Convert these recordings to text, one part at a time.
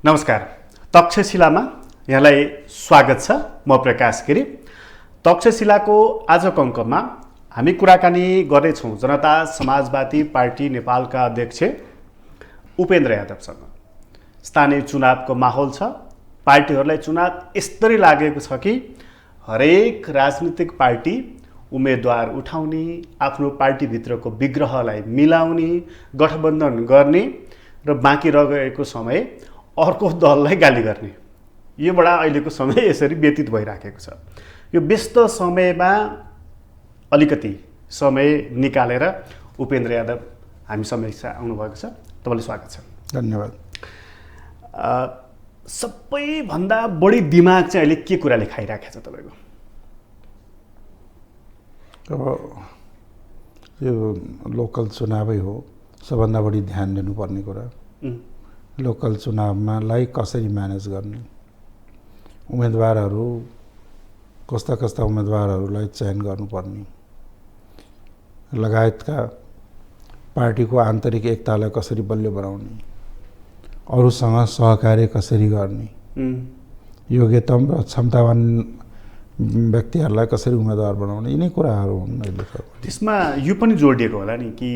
नमस्कार, तक्षशिलामा यहाँलाई स्वागत छ। म प्रकाश गिरी। तक्षशिलाको आजको अङ्कमा हामी कुराकानी गर्नेछौँ जनता समाजवादी पार्टी नेपालका अध्यक्ष उपेन्द्र यादवसँग। स्थानीय चुनावको माहौल छ। पार्टीहरूलाई चुनाव यस्तरी लागेको छ कि हरेक राजनीतिक पार्टी उम्मेदवार उठाउने, आफ्नो पार्टीभित्रको विग्रहलाई मिलाउने, गठबन्धन गर्ने र बाँकी रहेको समय अर्को दललाई गाली गर्ने, यो बडा अहिलेको समय यसरी व्यतीत भइराखेको छ। यो व्यस्त समयमा अलिकति समय निकालेर उपेन्द्र यादव हामी समक्ष आउनुभएको छ। तपाईँलाई स्वागत छ। धन्यवाद। सबैभन्दा बढी दिमाग चाहिँ अहिले के कुराले खाइराखेको छ तपाईँको? अब यो लोकल चुनावै हो, सबभन्दा बढी ध्यान दिनुपर्ने कुरा। लोकल चुनावमा कसरी म्यानेज गर्ने, उम्मेदवारहरू कस्ता कस्ता उम्मेदवारहरूलाई चयन गर्नुपर्ने, लगायतका पार्टीको आन्तरिक एकतालाई कसरी बलियो बनाउने, अरूसँग सहकार्य कसरी गर्ने, योग्यतम र क्षमतावान व्यक्तिहरूलाई कसरी उम्मेदवार बनाउने, यिनै कुराहरू हुन्। त्यसमा यो पनि जोडिएको होला नि कि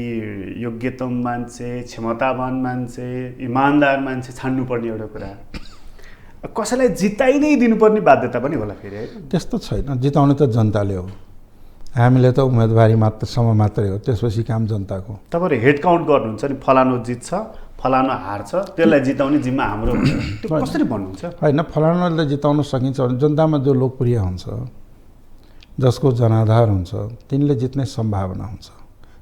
योग्यतम मान्छे, क्षमतावान मान्छे, इमान्दार मान्छे छान्नुपर्ने एउटा कुरा, कसैलाई जिताइ नै दिनुपर्ने बाध्यता पनि होला फेरि, है? त्यस्तो छैन। जिताउने त जनताले हो, हामीले त उम्मेदवारी मात्रसम्म मात्रै हो, त्यसपछि काम जनताको। तपाईँहरू हेड काउन्ट गर्नुहुन्छ नि, फलानु जित्छ, फलानु हार्छ, त्यसलाई जिताउने जिम्मा हाम्रो हुन्छ, त्यो कसरी भन्नुहुन्छ? होइन, फलानुलाई जिताउन सकिन्छ भने जनतामा जो लोकप्रिय हुन्छ, जसको जनाधार हुन्छ, तिनले जित्ने सम्भावना हुन्छ।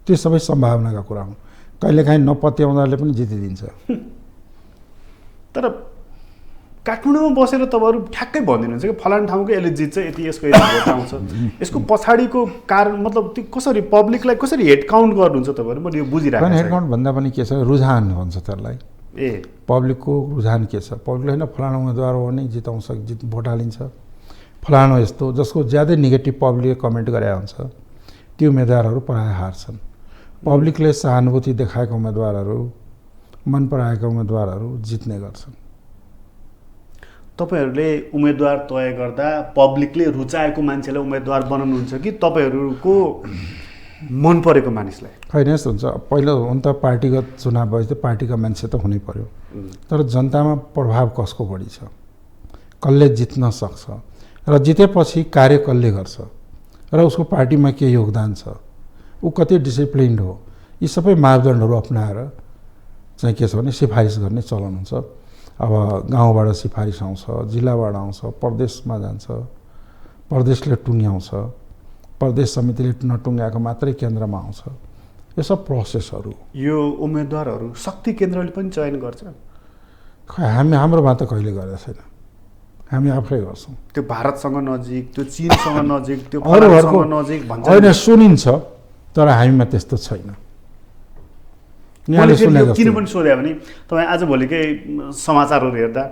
त्यो सबै सम्भावनाका कुरा हुन्। कहिलेकाहीँ नपत्याउँदाले पनि जितिदिन्छ। तर काठमाडौँमा बसेर तपाईँहरू ठ्याक्कै भनिदिनुहुन्छ कि फलानु ठाउँको यसले जित्छ, यति यसको यति भोट आउँछ, यसको पछाडिको कारण मतलब त्यो कसरी पब्लिकलाई कसरी हेड काउन्ट गर्नुहुन्छ तपाईँहरू? मैले यो बुझिरहेको छु। हेड काउन्ट भन्दा पनि के छ, रुझान भन्छ त्यसलाई। पब्लिकको रुझान के छ? पब्लिकले होइन फलानु उम्मेदवार हो भने जिताउँछ, भोट हालिन्छ, फलानु यस्तो, जसको ज्यादै नेगेटिभ पब्लिकले कमेन्ट गरे हुन्छ त्यो उम्मेदवारहरू प्रायः हार्छन्। पब्लिकले सहानुभूति देखाएको उम्मेदवारहरू, मन पराएका उम्मेदवारहरू जित्ने गर्छन्। तपाईँहरूले उम्मेदवार तय गर्दा पब्लिकले रुचाएको मान्छेलाई उम्मेदवार बनाउनुहुन्छ कि तपाईँहरूको मन परेको मानिसलाई? होइन, यस्तो हुन्छ। पहिलो हुन त पार्टीगत चुनाव भएपछि पार्टीका मान्छे त हुनै पर्यो, तर जनतामा प्रभाव कसको बढी छ, कसले जित्न सक्छ र जितेपछि कार्य कसले गर्छ र उसको पार्टीमा के योगदान छ, ऊ कति डिसिप्लिन्ड हो, यी सबै मापदण्डहरू अपनाएर चाहिँ के छ भने सिफारिस गर्ने चलन हुन्छ। अब गाउँबाट सिफारिस आउँछ, जिल्लाबाट आउँछ, प्रदेशमा जान्छ, प्रदेशले टुङ्ग्याउँछ, प्रदेश समितिले नटुङ्ग्याएको मात्रै केन्द्रमा आउँछ। यो सब प्रोसेसहरू। यो उम्मेदवारहरू शक्ति केन्द्रले पनि चयन गर्छ? हाम्रोमा त कहिले गरेको छैन, हामी आफै गर्छौँ। त्यो भारतसँग नजिक, त्यो चीनसँग नजिक, त्यो अरूहरूको नजिक भन्छ। होइन, सुनिन्छ, तर हामीमा त्यस्तो छैन। किन पनि सोध्यो भने तपाईँ आजभोलिकै समाचारहरू हेर्दा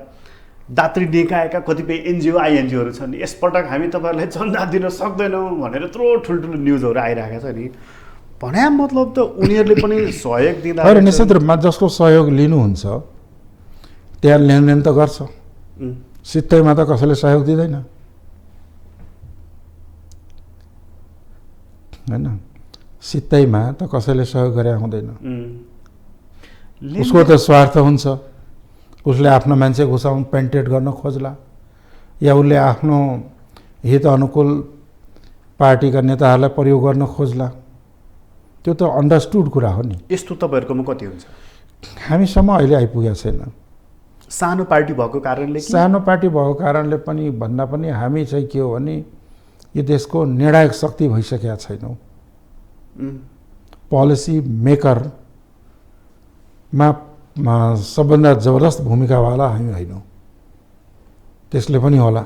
दात्री निकायका कतिपय एनजिओ आइएनजिओहरू छन्, यसपटक हामी तपाईँहरूलाई चन्दा दिन सक्दैनौँ भनेर यत्रो ठुल्ठुलो न्युजहरू आइरहेको छ नि। भने मतलब त उनीहरूले पनि सहयोग दिँदा निश्चित रूपमा जसको सहयोग लिनुहुन्छ त्यहाँ लेनदेन त गर्छ। सित्तैमा त कसैले सहयोग दिँदैन, होइन? सित्तैमा त कसैले सहयोग गरे हुँदैन। उसको त स्वार्थ हुन्छ, उसले आफ्नो मान्छे घुसाउन पेन्टेड गर्न खोज्ला, या उसले आफ्नो हित अनुकूल पार्टीका नेताहरूलाई प्रयोग गर्न खोज्ला, त्यो त अन्डरस्टुड कुरा हो नि। यस्तो तपाईँहरूकोमा कति हुन्छ? हामीसम्म अहिले आइपुगेको छैन। सानो पार्टी भएको कारणले? सानो पार्टी भएको कारणले पनि भन्दा पनि हामी चाहिँ के हो भने यो देशको निर्णायक शक्ति भइसकेका छैनौँ। पोलिसी मेकरमा सबभन्दा जबरजस्त भूमिकावाला हामी होइनौँ, त्यसले पनि होला।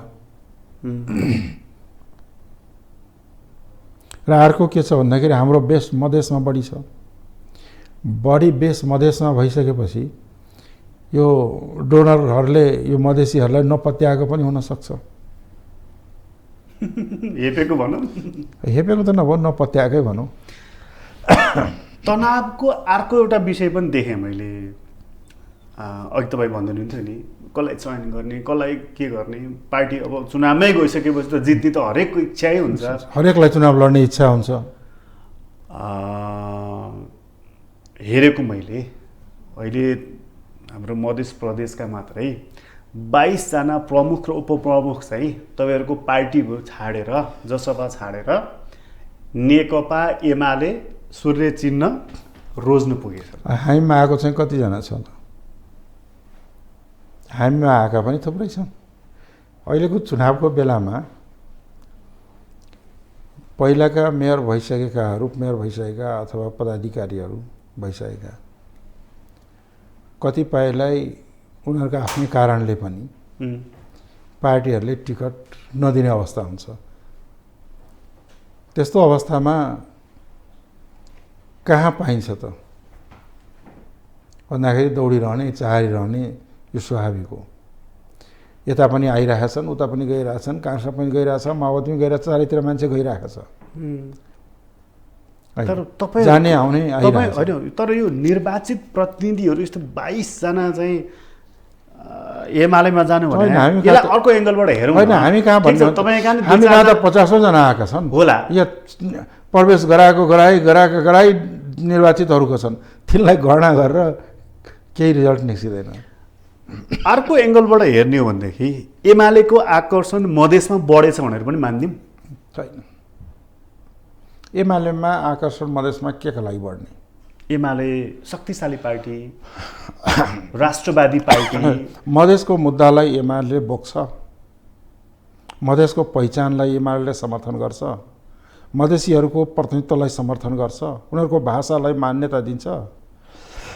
र अर्को के छ भन्दाखेरि हाम्रो बेस मधेसमा बढी छ। बढी बेस मधेसमा भइसकेपछि यो डोनरहरूले यो मधेसीहरूलाई नपत्याएको पनि हुनसक्छ। हेपेको भनौँ, हेपेको त नभनौँ, नपत्याएकै भनौँ। तनावको अर्को एउटा विषय पनि देखेँ मैले। अघि तपाईँ भन्दै हुनुहुन्थ्यो नि कसलाई चयन गर्ने कसलाई के गर्ने पार्टी अब चुनावमै गइसकेपछि त जित्ने त हरेकको इच्छै हुन्छ हरेकलाई चुनाव लड्ने इच्छा हुन्छ। हेरेको मैले अहिले हाम्रो मध्य प्रदेशका मात्रै 22 जना प्रमुख र उपप्रमुख चाहिँ तपाईँहरूको पार्टी छाडेर जसपा छाडेर नेकपा एमाले सूर्य चिन्ह रोज्नु पुगेछ। हामीमा आएको चाहिँ कतिजना छ त? हामीमा आएका पनि थुप्रै छन्। अहिलेको चुनावको बेलामा पहिलाका मेयर भइसकेका, उपमेयर भइसकेका अथवा पदाधिकारीहरू भइसकेका कतिपयलाई उनीहरूका आफ्नै कारणले पनि पार्टीहरूले टिकट नदिने अवस्था हुन्छ। त्यस्तो अवस्थामा कहाँ पाइन्छ त भन्दाखेरि दौडिरहने, चाहरिरहने यो स्वाभाविक हो। यता पनि आइरहेछन्, उता पनि गइरहेछन्, काङ्ग्रेसमा पनि गइरहेछ, माओवादी पनि गइरहेछ, चारैतिर मान्छे गइरहेको छ। तर तपाईँ जाने आउने आइरहेछ। होइन, तर यो निर्वाचित प्रतिनिधिहरू यस्तो 22 जना चाहिँ एमालेमा जानु भने यसलाई अर्को एङ्गलबाट हेरौँ। होइन, हामी कहाँ भन्नु, हामी कहाँ त 50 जना आएका छन् होला। या प्रवेश गराई निर्वाचितहरूको छन्, तिनलाई गणना गरेर केही रिजल्ट निस्किँदैन। अर्को एङ्गलबाट हेर्ने हो भनेदेखि एमालेको आकर्षण मधेसमा बढेछ भनेर पनि मान्दिउँ? छैन। एमालेमा आकर्षण मधेसमा केका लागि बढ्ने? एमाले शक्तिशाली पार्टी, राष्ट्रवादी पार्टी। मधेसको मुद्दालाई एमाले बोक्छ, मधेसको पहिचानलाई एमाले समर्थन गर्छ, मधेसीहरूको प्रतिनिधित्वलाई समर्थन गर्छ, उनीहरूको भाषालाई मान्यता दिन्छ।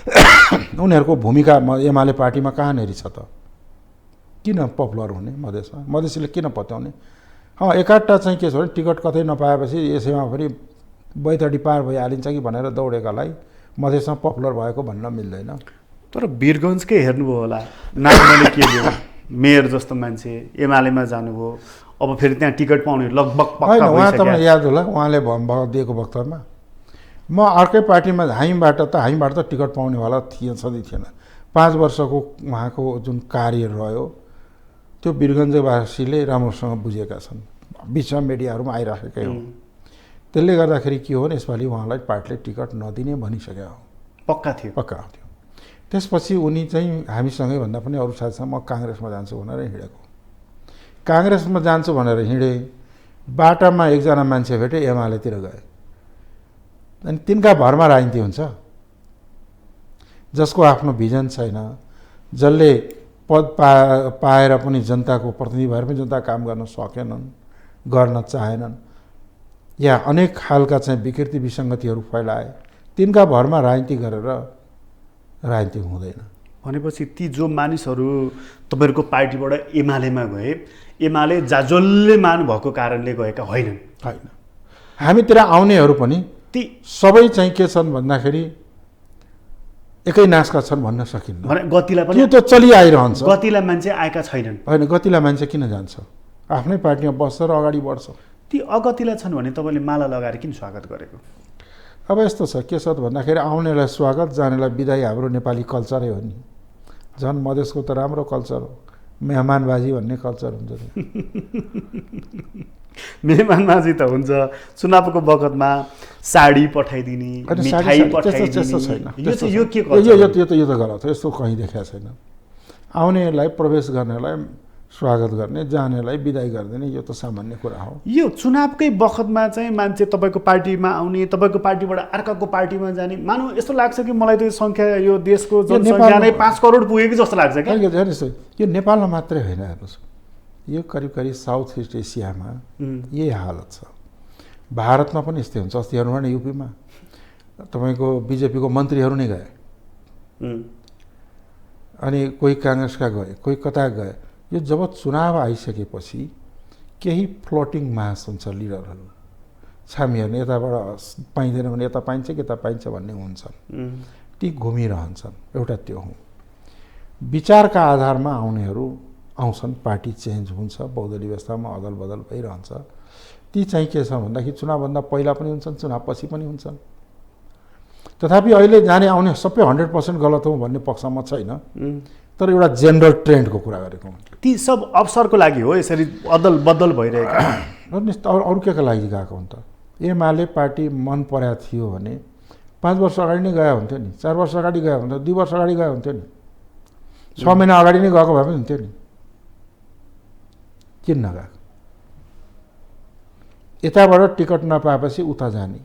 उनीहरूको भूमिका एमाले पार्टीमा कहाँनिर छ त? किन पपुलर हुने मधेसमा? मधेसीले किन पत्याउने? एकाटा चाहिँ के छ भने टिकट कतै नपाएपछि यसैमा फेरि बैतडी पार भइहालिन्छ कि भनेर दौडेकालाई मधेसमा पपुलर भएको भन्न मिल्दैन। तर वीरगन्जकै हेर्नुभयो होला, नागमाले के भयो, मेयर जस्तो मान्छे एमालेमा जानुभयो, अब फेरि त्यहाँ टिकट पाउने लगभग पक्का उहाँ तपाईँलाई याद होला, उहाँले दिएको वक्तव्यमा म अर्कै पार्टीमा हामीबाट त टिकट पाउनेवाला सधैँ थिएन। 5 वर्षको उहाँको जुन कार्य रह्यो त्यो वीरगन्जवासीले राम्रोसँग बुझेका छन्, बिचमा मिडियाहरूमा आइराखेकै हो। त्यसले गर्दाखेरि के हो भने यसपालि उहाँलाई पार्टीले टिकट नदिने भनिसक्यो हो, पक्का थियो। त्यसपछि उनी चाहिँ हामीसँगै भन्दा पनि अरू साथीसँग म काङ्ग्रेसमा जान्छु भनेर हिँडेको। काङ्ग्रेसमा जान्छु भनेर हिँडे, बाटामा एकजना मान्छे भेटे, एमालेतिर गए। अनि तिनका भरमा राजनीति हुन्छ। जसको आफ्नो भिजन छैन, जसले पद पाएर पनि जनताको प्रतिनिधि भएर पनि जनता काम गर्न सकेनन्, गर्न चाहेनन्, या अनेक खालका चाहिँ विकृति विसङ्गतिहरू फैलाए, तिनका भरमा राजनीति गरेर राजनीति हुँदैन। भनेपछि ती जो मानिसहरू तपाईँहरूको पार्टीबाट एमालेमा गए, एमाले जाजोलले मान्नुभएको कारणले गएका होइनन्। होइन, हामीतिर आउनेहरू पनि ती सबै चाहिँ के छन् भन्दाखेरि एकै नासका छन् भन्न सकिन्न। भने गतिला पनि त्यो चलिआइरहन्छ। गतिला मान्छे आएका छैनन्। होइन, गतिला मान्छे किन जान्छ? आफ्नै पार्टीमा बस्छ र अगाडि बढ्छ। ती अगतिला छन् भने तपाईँले माला लगाएर किन स्वागत गरेको? अब यस्तो छ, के छ भन्दाखेरि आउनेलाई स्वागत, जानेलाई बिदाई हाम्रो नेपाली कल्चरै हो नि। झन् मधेसको त राम्रो कल्चर हो, मेहमानबाजी भन्ने कल्चर हुन्छ। मेहमानबाजी त हुन्छ, चुनावको बखतमा साडी पठाइदिने, मिठाई पठाइदिने, यो के यो त गलत हो। यस्तो कहीँ देखाएको छैन। आउनेलाई प्रवेश गर्नेलाई स्वागत गर्ने, जानेलाई बिदाई गरिदिने, यो त सामान्य कुरा हो। यो चुनावकै बखतमा चाहिँ मान्छे तपाईँको पार्टीमा आउने, तपाईँको पार्टीबाट अर्काको पार्टीमा जाने, मानौँ यस्तो लाग्छ कि मलाई त यो सङ्ख्या, यो देशको जनसङ्ख्या नै 5 करोड पुगेको जस्तो लाग्छ क्या। हेर्नुहोस्, यो नेपालमा मात्रै होइन, हेर्नुहोस्, यो करिब साउथ इस्ट एसियामा यही हालत छ। भारतमा पनि यस्तै हुन्छ। अस्ति हेर्नु भने युपीमा तपाईँको बिजेपीको मन्त्रीहरू नै गए, अनि कोही काङ्ग्रेसका गए, कोही कता गए। यो जब चुनाव आइसकेपछि केही फ्लोटिङ मास हुन्छ, लिडरहरू छामीहरू यताबाट पाइँदैन भने यता पाइन्छ कि यता पाइन्छ भन्ने हुन्छन्, ती घुमिरहन्छन्। एउटा त्यो हो। विचारका आधारमा आउनेहरू आउँछन्, पार्टी चेन्ज हुन्छ, बहुदलीय व्यवस्थामा अदल बदल भइरहन्छ। ती चाहिँ के छ भन्दाखेरि चुनावभन्दा पहिला पनि हुन्छन्, चुनावपछि पनि हुन्छन्। तथापि अहिले जाने आउने सबै 100% गलत हो भन्ने पक्षमा छैन, तर एउटा जेनरल ट्रेन्डको कुरा गरेको हुँ। ती सब अवसरको लागि हो यसरी अदल बदल भइरहेको? अरू के का लागि गएको हुन्छ? एमाले पार्टी मन परेको थियो भने 5 वर्ष अगाडि नै गए हुन्थ्यो नि, 4 वर्ष अगाडि गए हुन्थ्यो, 2 वर्ष अगाडि गए हुन्थ्यो नि, 6 महिना अगाडि नै गएको भए पनि हुन्थ्यो नि, किन नगएको? यताबाट टिकट नपाएपछि उता जाने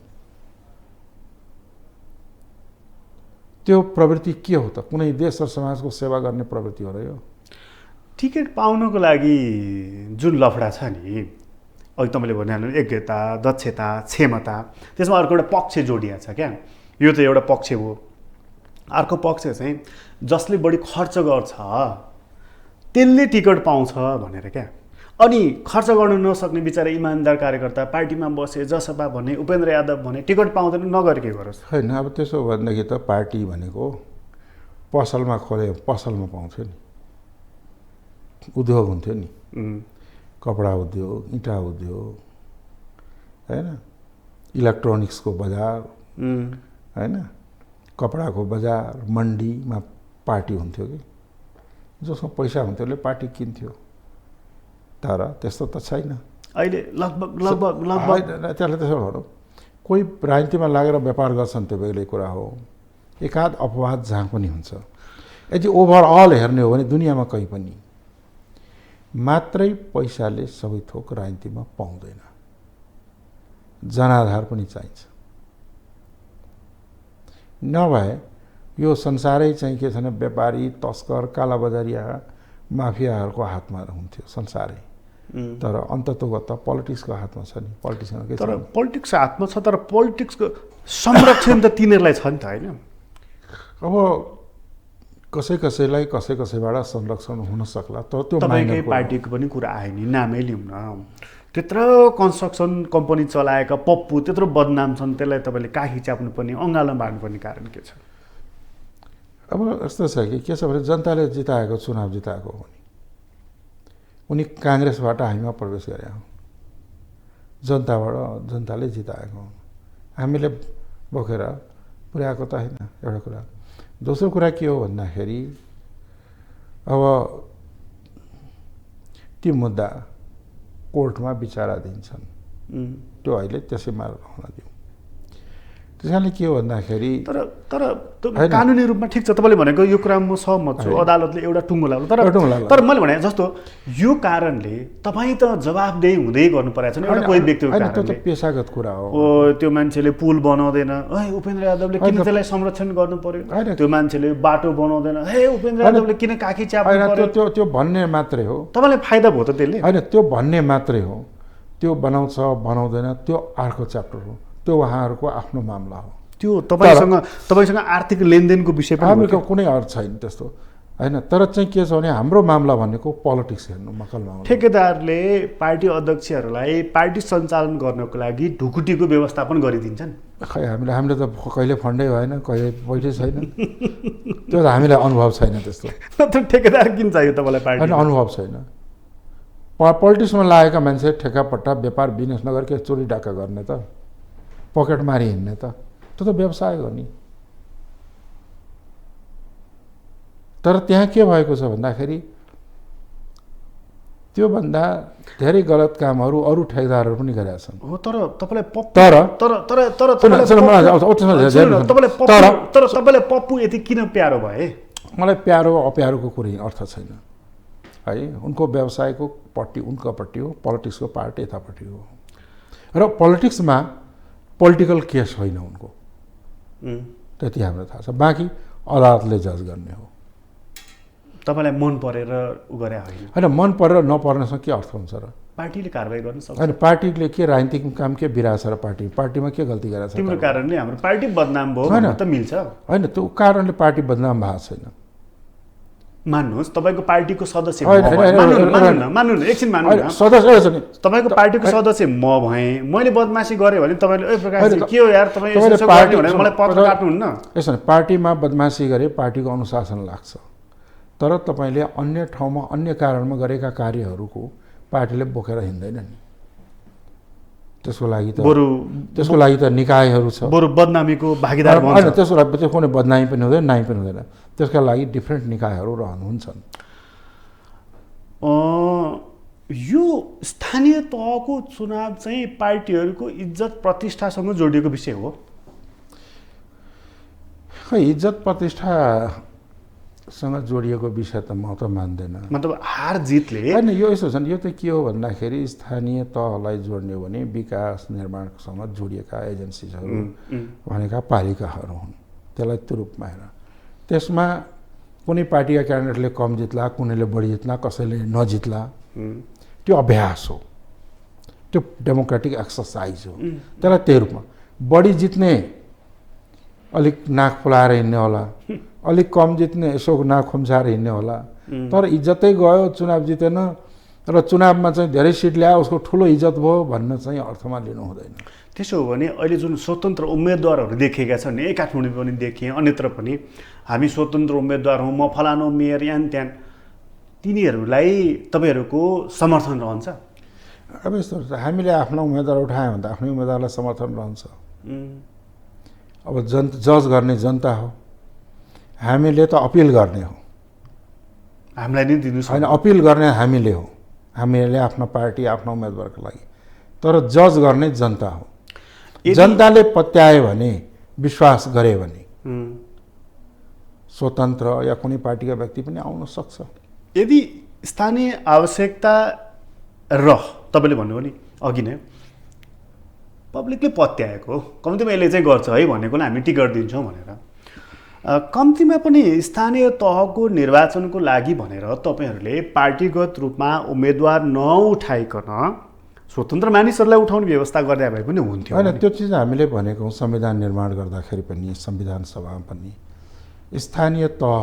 त्यो प्रवृत्ति के हो त? कुनै देश र समाजको सेवा गर्ने प्रवृत्ति हो र यो? टिकट पाउनको लागि जुन लफडा छ नि, अघि तपाईँले भनिहाल्नु योग्यता, दक्षता, क्षमता, त्यसमा अर्को एउटा पक्ष जोडिया छ क्या। यो त एउटा पक्ष हो। अर्को पक्ष चाहिँ जसले बढी खर्च गर्छ त्यसले टिकट पाउँछ भनेर क्या। अनि खर्च गर्न नसक्ने बिचरा इमान्दार कार्यकर्ता पार्टीमा बसे, जसपा भने, उपेन्द्र यादव भने टिकट पाउँदैन, नगरे के गरोस्? होइन, अब त्यसो भनेदेखि त पार्टी भनेको पसलमा खोले पसलमा पाउँथ्यो नि, उद्योग हुन्थ्यो नि, कपडा उद्योग, इँटा उद्योग, होइन, इलेक्ट्रोनिक्सको बजार, होइन, कपडाको बजार, मन्डीमा पार्टी हुन्थ्यो कि जसमा पैसा हुन्थ्यो उसले पार्टी किन्थ्यो। तर त्यस्तो त छैन अहिले। लगभग त्यसलाई त्यसो भनौँ, कोही राजनीतिमा लागेर व्यापार गर्छन् त्यो बेग्लै कुरा हो, एकाध अपवाद जहाँ पनि हुन्छ। यदि ओभरअल हेर्ने हो भने दुनियाँमा कहीँ पनि मात्रै पैसाले सबै थोक राजनीतिमा पाउँदैन, जनाधार पनि चाहिन्छ। नभए यो संसारै चाहिँ के छैन, व्यापारी, तस्कर, कालाबजारिया, माफियाहरूको हातमा हुन्थ्यो संसारै। तर अन्ततोगत पोलिटिक्सको हातमा छ नि, पोलिटिक्समा के छ? तर पोलिटिक्सको हातमा छ, तर पोलिटिक्सको संरक्षण त तिनीहरूलाई छ नि त, होइन? अब कसैलाई कसैबाट संरक्षण हुन सक्ला, तर त्यो तपाईँकै पार्टीको पनि कुरा आयो नि, नामै लिउँ न। त्यत्रो कन्स्ट्रक्सन कम्पनी चलाएका पप्पू त्यत्रो बदनाम छन्, त्यसलाई तपाईँले काखी च्याप्नुपर्ने, अँगालो बाँड्नुपर्ने कारण के छ? अब यस्तो छ कि के छ भने जनताले जिताएको, चुनाव जिताएको हो नि, उनी काङ्ग्रेसबाट हामीमा प्रवेश गरे हो, जनताले जिताएको, हामीले बोकेर पुर्याएको त होइन, एउटा कुरा। दोस्रो कुरा के हो भन्दाखेरि अब ती मुद्दा कोर्टमा विचाराधीन छन्, त्यो अहिले त्यसैमा रहन दिउँ। त्यस कारणले के हो भन्दाखेरि तर कानुनी रूपमा ठिक छ, तपाईँले भनेको यो कुरा म सहमत छु, अदालतले एउटा टुङ्गो लाग्यो। तर मैले भने जस्तो यो कारणले तपाईँ त जवाबदेही हुँदै गर्नु परेको छ नि एउटा कोही व्यक्तिको कारणले। त्यो त पेशागत कुरा हो। त्यो मान्छेले पुल बनाउँदैन, है उपेन्द्र यादवले किन त्यसलाई संरक्षण गर्नु पर्यो? त्यो मान्छेले बाटो बनाउँदैन, हे उपेन्द्र यादवले किन काखी च्याप्नु पर्यो? त्यो भन्ने मात्रै हो। तपाईँलाई फाइदा भयो त त्यसले? होइन, त्यो भन्ने मात्रै हो। त्यो बनाउँछ बनाउँदैन त्यो अर्को च्याप्टर हो, त्यो उहाँहरूको आफ्नो मामला हो। त्यो तपाईँसँग आर्थिक लेनदेनको विषय पनि हाम्रो कुनै अर्थ छैन त्यस्तो, होइन। तर चाहिँ के छ भने हाम्रो मामला भनेको पोलिटिक्स हेर्नु मकल मामला। ठेकेदारले पार्टी अध्यक्षहरूलाई पार्टी सञ्चालन गर्नको लागि ढुकुटीको व्यवस्थापन गरिदिन्छन्। खै हामीले त कहिले फन्डै भएन, कहिले पैसै छैन, त्यो त हामीलाई अनुभव छैन त्यस्तो। ठेकेदार किन चाहियो तपाईँलाई पार्टी? होइन, अनुभव छैन। पोलिटिक्समा लागेका मान्छे ठेकापट्टा व्यापार बिजनेस नगरी के चोरी डाका गर्ने त, पकेट मारी हिँड्ने त, त्यो त व्यवसाय हो नि। तर त्यहाँ के भएको छ भन्दाखेरि त्योभन्दा धेरै गलत कामहरू अरू ठेकेदारहरू पनि गरेका छन्। हो, तर तपाईँलाई तपाईँलाई पप्पू यति किन प्यारो भए? मलाई प्यारो अप्यारोको कुनै अर्थ छैन है। उनको व्यवसायको पट्टि उनकोपट्टि हो, पोलिटिक्सको पार्ट यतापट्टि हो। र पोलिटिक्समा पोलिटिकल केस होइन उनको, त्यति हामीलाई थाहा छ। बाँकी अदालतले जज गर्ने हो। तपाईँलाई मन परेर उ गरे होइन? होइन, मन परेर नपर्नेसँग के अर्थ हुन्छ र? पार्टीले कारवाही गर्न सक्छ। होइन, पार्टीले के राजनीतिक काम के बिराछ र पार्टीमा के गल्ती गरेछ? तिम्रो कारणले हाम्रो पार्टी बदनाम भयो भने त मिल्छ? होइन, त्यो कारणले पार्टी बदनाम भएको छैन। मान्नुहोस् तपाईँको पार्टीको सदस्य मान्नु न एकछिन मान्नु न, सदस्य तपाईँको पार्टीको सदस्य म भएँ, मैले बदमासी गरेँ भने तपाईँले ए प्रकाश के हो यार तपाईँ यसो गर्ने भनेर मलाई पत्र काट्नुहुन्न? यसो पार्टीमा बदमासी गरे पार्टीको अनुशासन लाग्छ, तर तपाईँले अन्य ठाउँमा अन्य कारणमा गरेका कार्यहरूको पार्टीले बोकेर हिँड्दैन नि। त्यसको लागि त निकायहरू छ, बरु बदनामीको भागीदार होइन भन्छ। त्यसको लागि चाहिँ कुनै बदनामी पनि हुँदैन, नाइ पनि हुँदैन। त्यसका लागि डिफ्रेन्ट निकायहरू रहनुहुन्छन्। यो स्थानीय तहको चुनाव चाहिँ पार्टीहरूको इज्जत प्रतिष्ठासँग जोडिएको विषय हो। खै इज्जत प्रतिष्ठासँग जोडिएको विषय त म त मान्दैन। मतलब हार जितले होइन, यो यसो छ नि, यो त के हो भन्दाखेरि स्थानीय तहलाई जोड्ने हो भने विकास निर्माणसँग जोडिएका एजेन्सिजहरू भनेका पालिकाहरू हुन्, त्यसलाई त्यो रूपमा हेर। त्यसमा कुनै पार्टीका क्यान्डिडेटले कम जित्ला, कुनैले बढी जित्ला, कसैले नजित्ला, त्यो अभ्यास हो, त्यो डेमोक्रेटिक एक्सर्साइज हो। त्यसलाई त्यही रूपमा बढी जित्ने अलिक नाक फुलाएर हिँड्ने होला, अलिक कम जित्ने यसो नाक खुम्साएर हिँड्ने होला, तर इज्जतै गयो, चुनाव जितेन र चुनावमा चाहिँ धेरै सिट ल्यायो उसको ठुलो इज्जत भयो भन्न चाहिँ अर्थमा लिनु हुँदैन। त्यसो हो भने अहिले जुन स्वतन्त्र उम्मेदवारहरू देखिएका छन्, यही काठमाडौँ पनि देखिए, अन्यत्र पनि हामी स्वतन्त्र उम्मेदवार हौँ, म फलानु मेयर यान त्यान, तिनीहरूलाई तपाईँहरूको समर्थन रहन्छ? अब यस्तो हामीले आफ्नो उम्मेदवार उठायौँ भने त आफ्नै उम्मेदवारलाई समर्थन रहन्छ। अब जज गर्ने जनता हो, हामीले त अपिल गर्ने हो, हामीलाई नै दिनु होइन अपिल गर्ने हामीले हो, हामीले आफ्नो पार्टी आफ्नो उम्मेदवारको लागि, तर जज गर्ने जनता हो। जनताले पत्यायो भने, विश्वास गरे भने स्वतन्त्र या कुनै पार्टीका व्यक्ति पनि आउन सक्छ। यदि स्थानीय आवश्यकता तपाईँले भन्नुभयो नि अघि नै, पब्लिकले पत्याएको कम्तीमा यसले चाहिँ गर्छ है भनेकोलाई हामी टिकट दिन्छौँ भनेर, कम्तीमा पनि स्थानीय तहको निर्वाचनको लागि भनेर तपाईँहरूले पार्टीगत रूपमा उम्मेदवार नउठाइकन स्वतन्त्र मानिसहरूलाई उठाउने व्यवस्था गर्दा भए पनि हुन्थ्यो। होइन, त्यो चिज हामीले भनेको संविधान निर्माण गर्दाखेरि पनि, संविधान सभामा पनि स्थानीय तह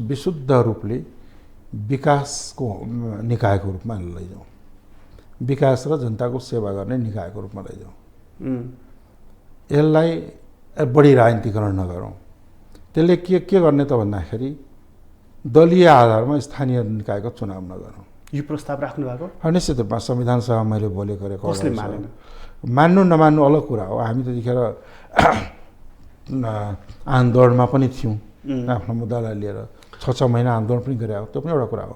विशुद्ध रूपले विकासको निकायको रूपमा लैजाउँ, विकास र जनताको सेवा गर्ने निकायको रूपमा लैजाउँ। यसलाई बढी राजनीतिकरण नगरौँ। त्यसले के गर्ने त भन्दाखेरि दलीय आधारमा स्थानीय निकायको चुनाव नगरौँ। यो प्रस्ताव राख्नु भएको? निश्चित रूपमा संविधान सभा मैले बोलेको रेकर्ड कसले मानेन? मान्नु नमान्नु अलग कुरा हो। हामी त्यतिखेर आन्दोलनमा पनि थियौँ, आफ्नो मुद्दालाई लिएर 6 महिना आन्दोलन पनि गरे हो, त्यो पनि एउटा कुरा हो।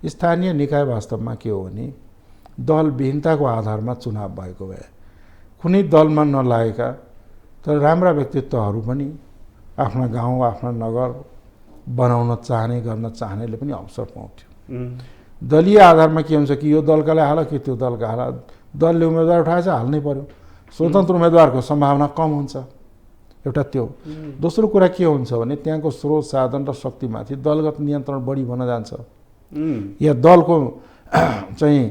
स्थानीय निकाय वास्तवमा के हो भने दल विहीनताको आधारमा चुनाव भएको भए, कुनै दलमा नलागेका तर राम्रा व्यक्तित्वहरू पनि आफ्ना गाउँ आफ्ना नगर बनाउन चाहने गर्न चाहनेले पनि अवसर पाउँथ्यो। दलीय आधारमा के हुन्छ कि यो दलकालाई हाल कि त्यो दलका हाल, दलले उम्मेदवार उठाएछ हाल्नै पर्यो, स्वतन्त्र उम्मेदवारको सम्भावना कम हुन्छ, एउटा त्यो। दोस्रो कुरा के हुन्छ भने त्यहाँको स्रोत साधन र शक्तिमाथि दलगत नियन्त्रण बढी भन जान्छ, या दलको चाहिँ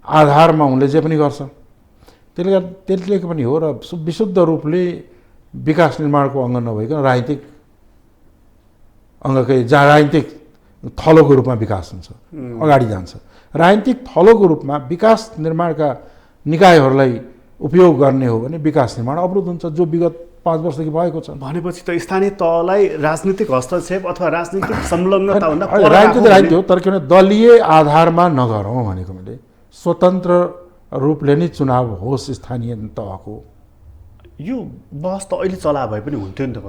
आधारमा उनले जे पनि गर्छ। त्यसले पनि हो र विशुद्ध रूपले विकास निर्माणको अङ्ग नभइकन राजनीतिक अङ्गकै जहाँ राजनीतिक थलोको रूपमा विकास हुन्छ, अगाडि जान्छ। राजनीतिक थलोको रूपमा विकास निर्माणका निकायहरूलाई उपयोग गर्ने हो भने विकास निर्माण अवरुद्ध हुन्छ, जो विगत 5 वर्षदेखि भएको छ। भनेपछि त स्थानीय तहलाई राजनीतिक हस्तक्षेप अथवा राजनीतिक संलग्नता भन्दा राजनीति हो, तर किन दलीय आधारमा नगरौँ भनेको मैले। स्वतन्त्र रूपले नै चुनाव होस् स्थानीय तहको। यो बहस त अहिले चला भए पनि हुन्थ्यो नि त।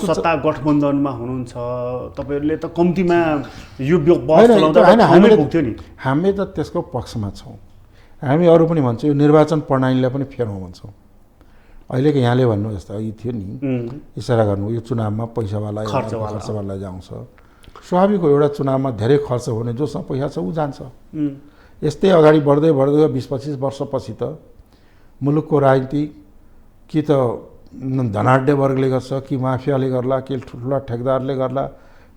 सत्ता गठबन्धनमा हुनुहुन्छ तपाईँहरूले त कम्तीमा यो बहस चलाउँदा पुग्थ्यो नि। हामी त त्यसको पक्षमा छौँ। हामी अरू पनि भन्छौँ, यो निर्वाचन प्रणालीलाई पनि फेरौँ भन्छौँ। अहिलेको यहाँले भन्नु जस्तो यो थियो नि, इसारा गर्नु यो चुनावमा पैसावाला खर्चवाला जाउँछ। स्वाभाविक हो, एउटा चुनावमा धेरै खर्च हुने, जोसँग पैसा छ ऊ जान्छ। यस्तै अगाडि बढ्दै 20-25 वर्षपछि त मुलुकको राजनीति कि त धनाढ्य वर्गले गर्छ, कि माफियाले गर्ला, कि ठुल्ठुला ठेकदारले गर्ला,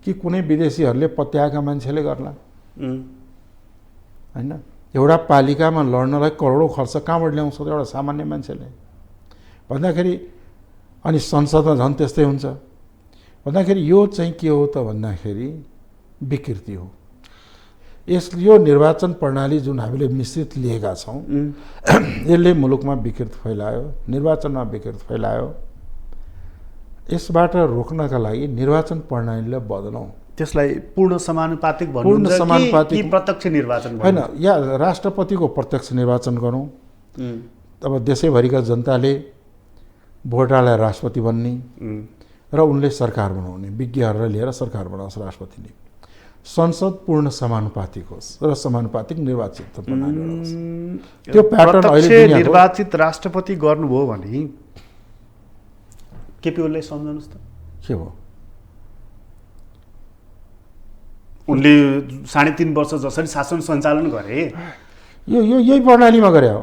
कि कुनै विदेशीहरूले पत्याएका मान्छेले गर्ला, होइन? एउटा पालिकामा लड्नलाई करोडौँ खर्च कहाँबाट ल्याउँछ त एउटा सामान्य मान्छेले भन्दाखेरि? अनि संसदमा झन् त्यस्तै हुन्छ भन्दाखेरि यो चाहिँ के हो त भन्दाखेरि विकृति हो। यो निर्वाचन प्रणाली जुन हामीले मिश्रित लिएका छौँ, यसले मुलुकमा विकृति फैलायो, निर्वाचनमा विकृति फैलायो। यसबाट रोक्नका लागि निर्वाचन प्रणालीलाई बदलौँ। त्यसलाई पूर्ण समानुपातिक भन्नुहुन्छ कि प्रत्यक्ष निर्वाचन होइन, या राष्ट्रपतिको प्रत्यक्ष निर्वाचन गरौँ, अब देशैभरिका जनताले भोटालाई राष्ट्रपति बन्ने र उनले सरकार बनाउने, विज्ञहरूलाई लिएर सरकार बनाओस् राष्ट्रपतिले। संसद पूर्ण समानुपातिक होस् र समानुपातिक निर्वाचित प्रणाली होस्। त्यो प्याटर्न अहिले प्रत्यक्ष निर्वाचित राष्ट्रपति गर्नुभयो भने केपी ओलीलाई सम्झाउनुहोस् त के हो? उनले 3.5 वर्ष जसरी शासन सञ्चालन गरे यही प्रणालीमा गरे हो।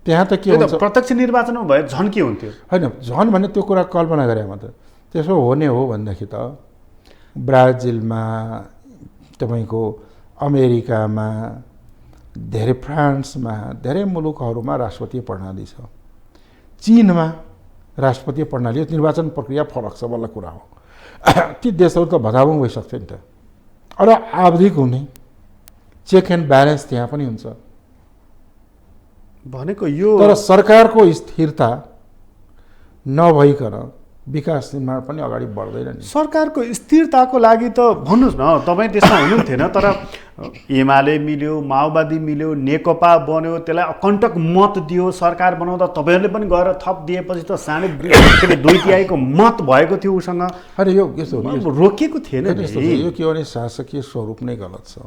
त्यहाँ त के हुन्छ, प्रत्यक्ष निर्वाचनमा भए झन् के हुन्थ्यो? होइन झन् भने त्यो कुरा कल्पना गरे मात्र। त्यसो हुने हो भनेदेखि त ब्राजिलमा, तपाईँको अमेरिकामा, धेरै फ्रान्समा, धेरै मुलुकहरूमा राष्ट्रपतीय प्रणाली छ। चीनमा राष्ट्रपतीय प्रणाली, निर्वाचन प्रक्रिया फरक छ, बल्ल कुरा हो। ती देशहरू त भदाभुङ भइसक्छ नि त। र आवधिक हुने चेक एन्ड ब्यालेन्स त्यहाँ पनि हुन्छ। भनेको यो तर सरकारको स्थिरता नभइकन विकास निर्माण पनि अगाडि बढ्दैन नि। सरकारको स्थिरताको लागि त भन्नुहोस् न, तपाईँ त्यसमा हुनुहुन्थेन, तर एमाले मिल्यो, माओवादी मिल्यो, नेकपा बन्यो, त्यसलाई अकण्टक मत दियो, सरकार बनाउँदा तपाईँहरूले पनि गएर थप दिएपछि त 2.5 मत भएको थियो उसँग। अरे यो यस्तो रोकिएको थिएन। यो के भने शासकीय स्वरूप नै गलत छ।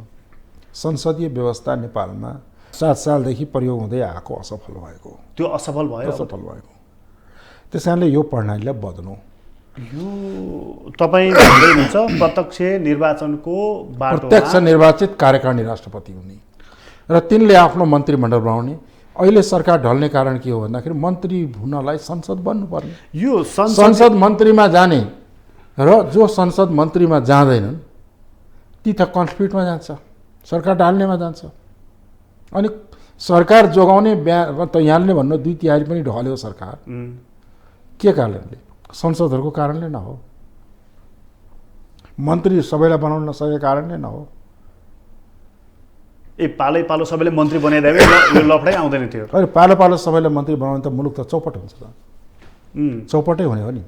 संसदीय व्यवस्था नेपालमा 7 सालदेखि प्रयोग हुँदै आएको असफल भएको, त्यो असफल भयो। त्यस कारणले यो प्रणालीलाई बदल्नु। यो तपाईँ भन्दै हुनुहुन्छ प्रत्यक्ष निर्वाचनको बाटोमा प्रत्यक्ष निर्वाचित कार्यकारिणी राष्ट्रपति हुने र तिनले आफ्नो मन्त्रीमण्डल बनाउने। अहिले सरकार ढल्ने कारण के हो भन्दाखेरि मन्त्री हुनलाई संसद बन्नुपर्ने। यो संसद मन्त्रीमा जाने र जो संसद मन्त्रीमा जाँदैनन् ती त कन्फ्लिक्टमा जान्छ, सरकार ढाल्नेमा जान्छ। अनि सरकार जोगाउने त यहाँले भन्नु 2/3 पनि ढल्यो सरकार। के कारणले? संसदहरूको कारणले न हो, मन्त्री सबैलाई बनाउन नसकेको कारणले न हो। पालो सबैले मन्त्री बनाइदिए यो लफडै आउँदैन थियो। अरे पालो सबैलाई मन्त्री बनाउने त मुलुक त चौपट हुन्छ त। चौपटै हुने हो नि।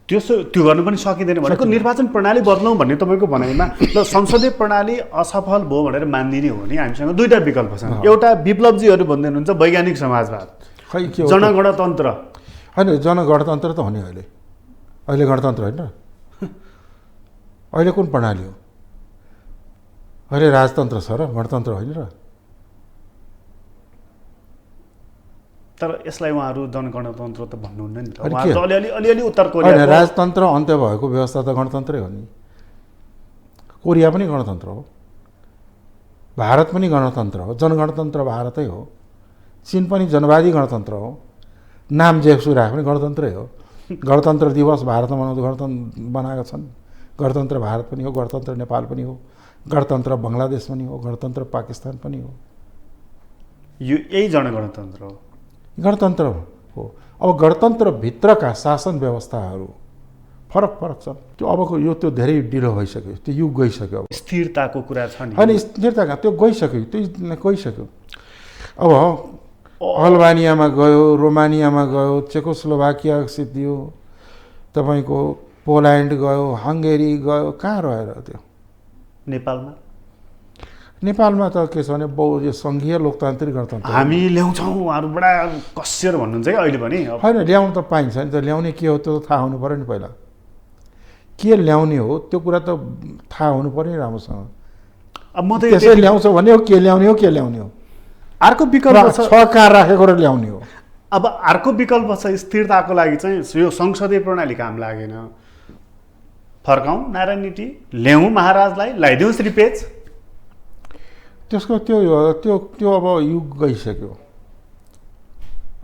त्यो गर्नु पनि सकिँदैन भनेको निर्वाचन प्रणाली बदलौँ भन्ने तपाईँको भनाइमा ल संसदीय प्रणाली असफल भयो भनेर मानिदिने हो भने हामीसँग दुईवटा विकल्प छन्। एउटा विप्लवजीहरू भन्दै हुनुहुन्छ वैज्ञानिक समाजवाद, खै के हो, जनगणतन्त्र। होइन जनगणतन्त्र त हुने अहिले गणतन्त्र होइन। अहिले कुन प्रणाली हो? अहिले राजतन्त्र छ र गणतन्त्र होइन र। तर यसलाई उहाँहरू जनगणतन्त्र त भन्नुहुन्न नि त। उहाँहरू त अलिअलि उत्तर कोरिया राजतन्त्र अन्त्य भएको व्यवस्था त गणतन्त्रै हो नि। कोरिया पनि गणतन्त्र हो, भारत पनि गणतन्त्र हो, जनगणतन्त्र भारतै हो। चीन पनि जनवादी गणतन्त्र हो, नाम जेसु राख्ने गणतन्त्रै हो। गणतन्त्र दिवस भारतमा मनाउँदा गणतन्त्र बनाएका छन्। गणतन्त्र भारत पनि हो, गणतन्त्र नेपाल पनि हो, गणतन्त्र बङ्गलादेश पनि हो, गणतन्त्र पाकिस्तान पनि हो। यो यही जनगणतन्त्र हो, गणतन्त्र हो। अब गणतन्त्रभित्रका शासन व्यवस्थाहरू फरक छन्। त्यो अबको यो त्यो धेरै ढिलो भइसक्यो, त्यो युग गइसक्यो। अब स्थिरताको कुरा छ नि। होइन स्थिरताका त्यो गइसक्यो। अब अल्बानियामा गयो, रोमानियामा गयो, चेकोस्लोभाकिया सिद्धियो, तपाईँको पोल्यान्ड गयो, हङ्गेरी गयो, कहाँ रहेर त्यो? नेपालमा त के छ भने यो सङ्घीय लोकतान्त्रिक गणतन्त्र हामी ल्याउँछौँ। उहाँहरू बडा कसियर भन्नुहुन्छ कि अहिले पनि। होइन ल्याउनु त पाइन्छ नि त, ल्याउने के हो त्यो त थाहा हुनु पऱ्यो नि। पहिला के ल्याउने हो त्यो कुरा त थाहा हुनु पऱ्यो नि राम्रोसँग। अब म त त्यसै ल्याउँछ भने हो, के ल्याउने हो। अर्को विकल्प छ, कहाँ राखेको र ल्याउने हो। अब अर्को विकल्प छ स्थिरताको लागि चाहिँ यो संसदीय प्रणाली काम लागेन, फर्काउँ नारायण नीति, ल्याउँ महाराजलाई, लगाइदिउँ श्रीपेज। त्यसको त्यो अब युग गइसक्यो।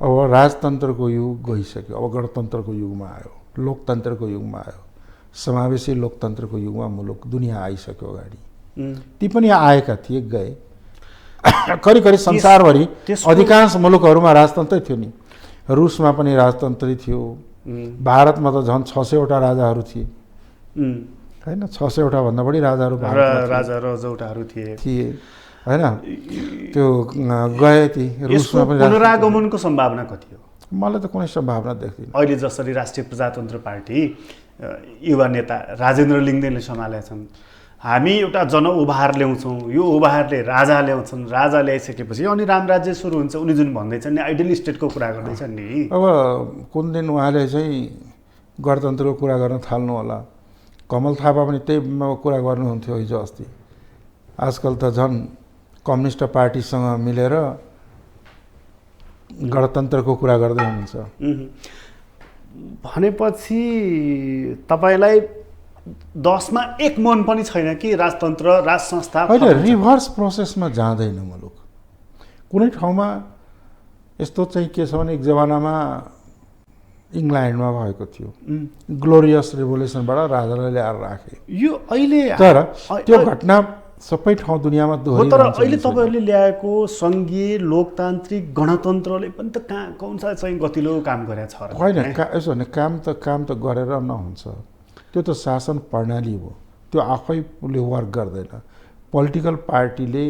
अब राजतन्त्रको युग गइसक्यो। अब गणतन्त्रको युगमा आयो, लोकतन्त्रको युगमा आयो, समावेशी लोकतन्त्रको युगमा मुलुक दुनियाँ आइसक्यो अगाडि। ती पनि आएका थिए, गए। करिब संसारभरि अधिकांश मुलुकहरूमा राजतन्त्रै थियो नि। रुसमा पनि राजतन्त्रै थियो, भारतमा त झन् 600वटा राजाहरू थिए होइन। 600वटा भन्दा बढी राजाहरू थिए होइन। त्यो गए ती रुसमा पनि। पुनरागमनको सम्भावना कति हो? मलाई त कुनै सम्भावना देख्दिनँ। अहिले जसरी राष्ट्रिय प्रजातन्त्र पार्टी युवा नेता राजेन्द्र लिङ्गदेनले सम्हालेका छन्, हामी एउटा जनउभार ल्याउँछौँ, यो उभारले राजा ल्याउँछन्, राजा ल्याइसकेपछि अनि रामराज्य सुरु हुन्छ उनी जुन भन्दैछन् नि आइडियल स्टेटको कुरा गर्दैछन् नि। अब कुन दिन उहाँले चाहिँ गणतन्त्रको कुरा गर्न थाल्नु होला। कमल थापा पनि त्यही कुरा गर्नुहुन्थ्यो हिजो अस्ति। आजकल त झन् कम्युनिस्ट पार्टीसँग मिलेर गणतन्त्रको कुरा गर्दै हुनुहुन्छ। भनेपछि तपाईँलाई 10मा 1 मन पनि छैन कि राजतन्त्र राज संस्था होइन, रिभर्स प्रोसेसमा जाँदैन मुलुक। कुनै ठाउँमा यस्तो चाहिँ के छ भने एक जमानामा इङ्ल्यान्डमा भएको थियो, ग्लोरियस रिभोल्युसनबाट राजालाई ल्याएर राखे। यो अहिले तर त्यो घटना सबै ठाउँ दुनियाँमा दोहोरिन्छ। तर अहिले तपाईँहरूले ल्याएको सङ्घीय लोकतान्त्रिक गणतन्त्रले पनि त कौन सा चाहिँ गतिलो काम गरेको छ र? होइन, यसो भने काम त गरेर नहुन्छ। त्यो त शासन प्रणाली हो, त्यो आफैले वर्क गर्दैन। पोलिटिकल पार्टीले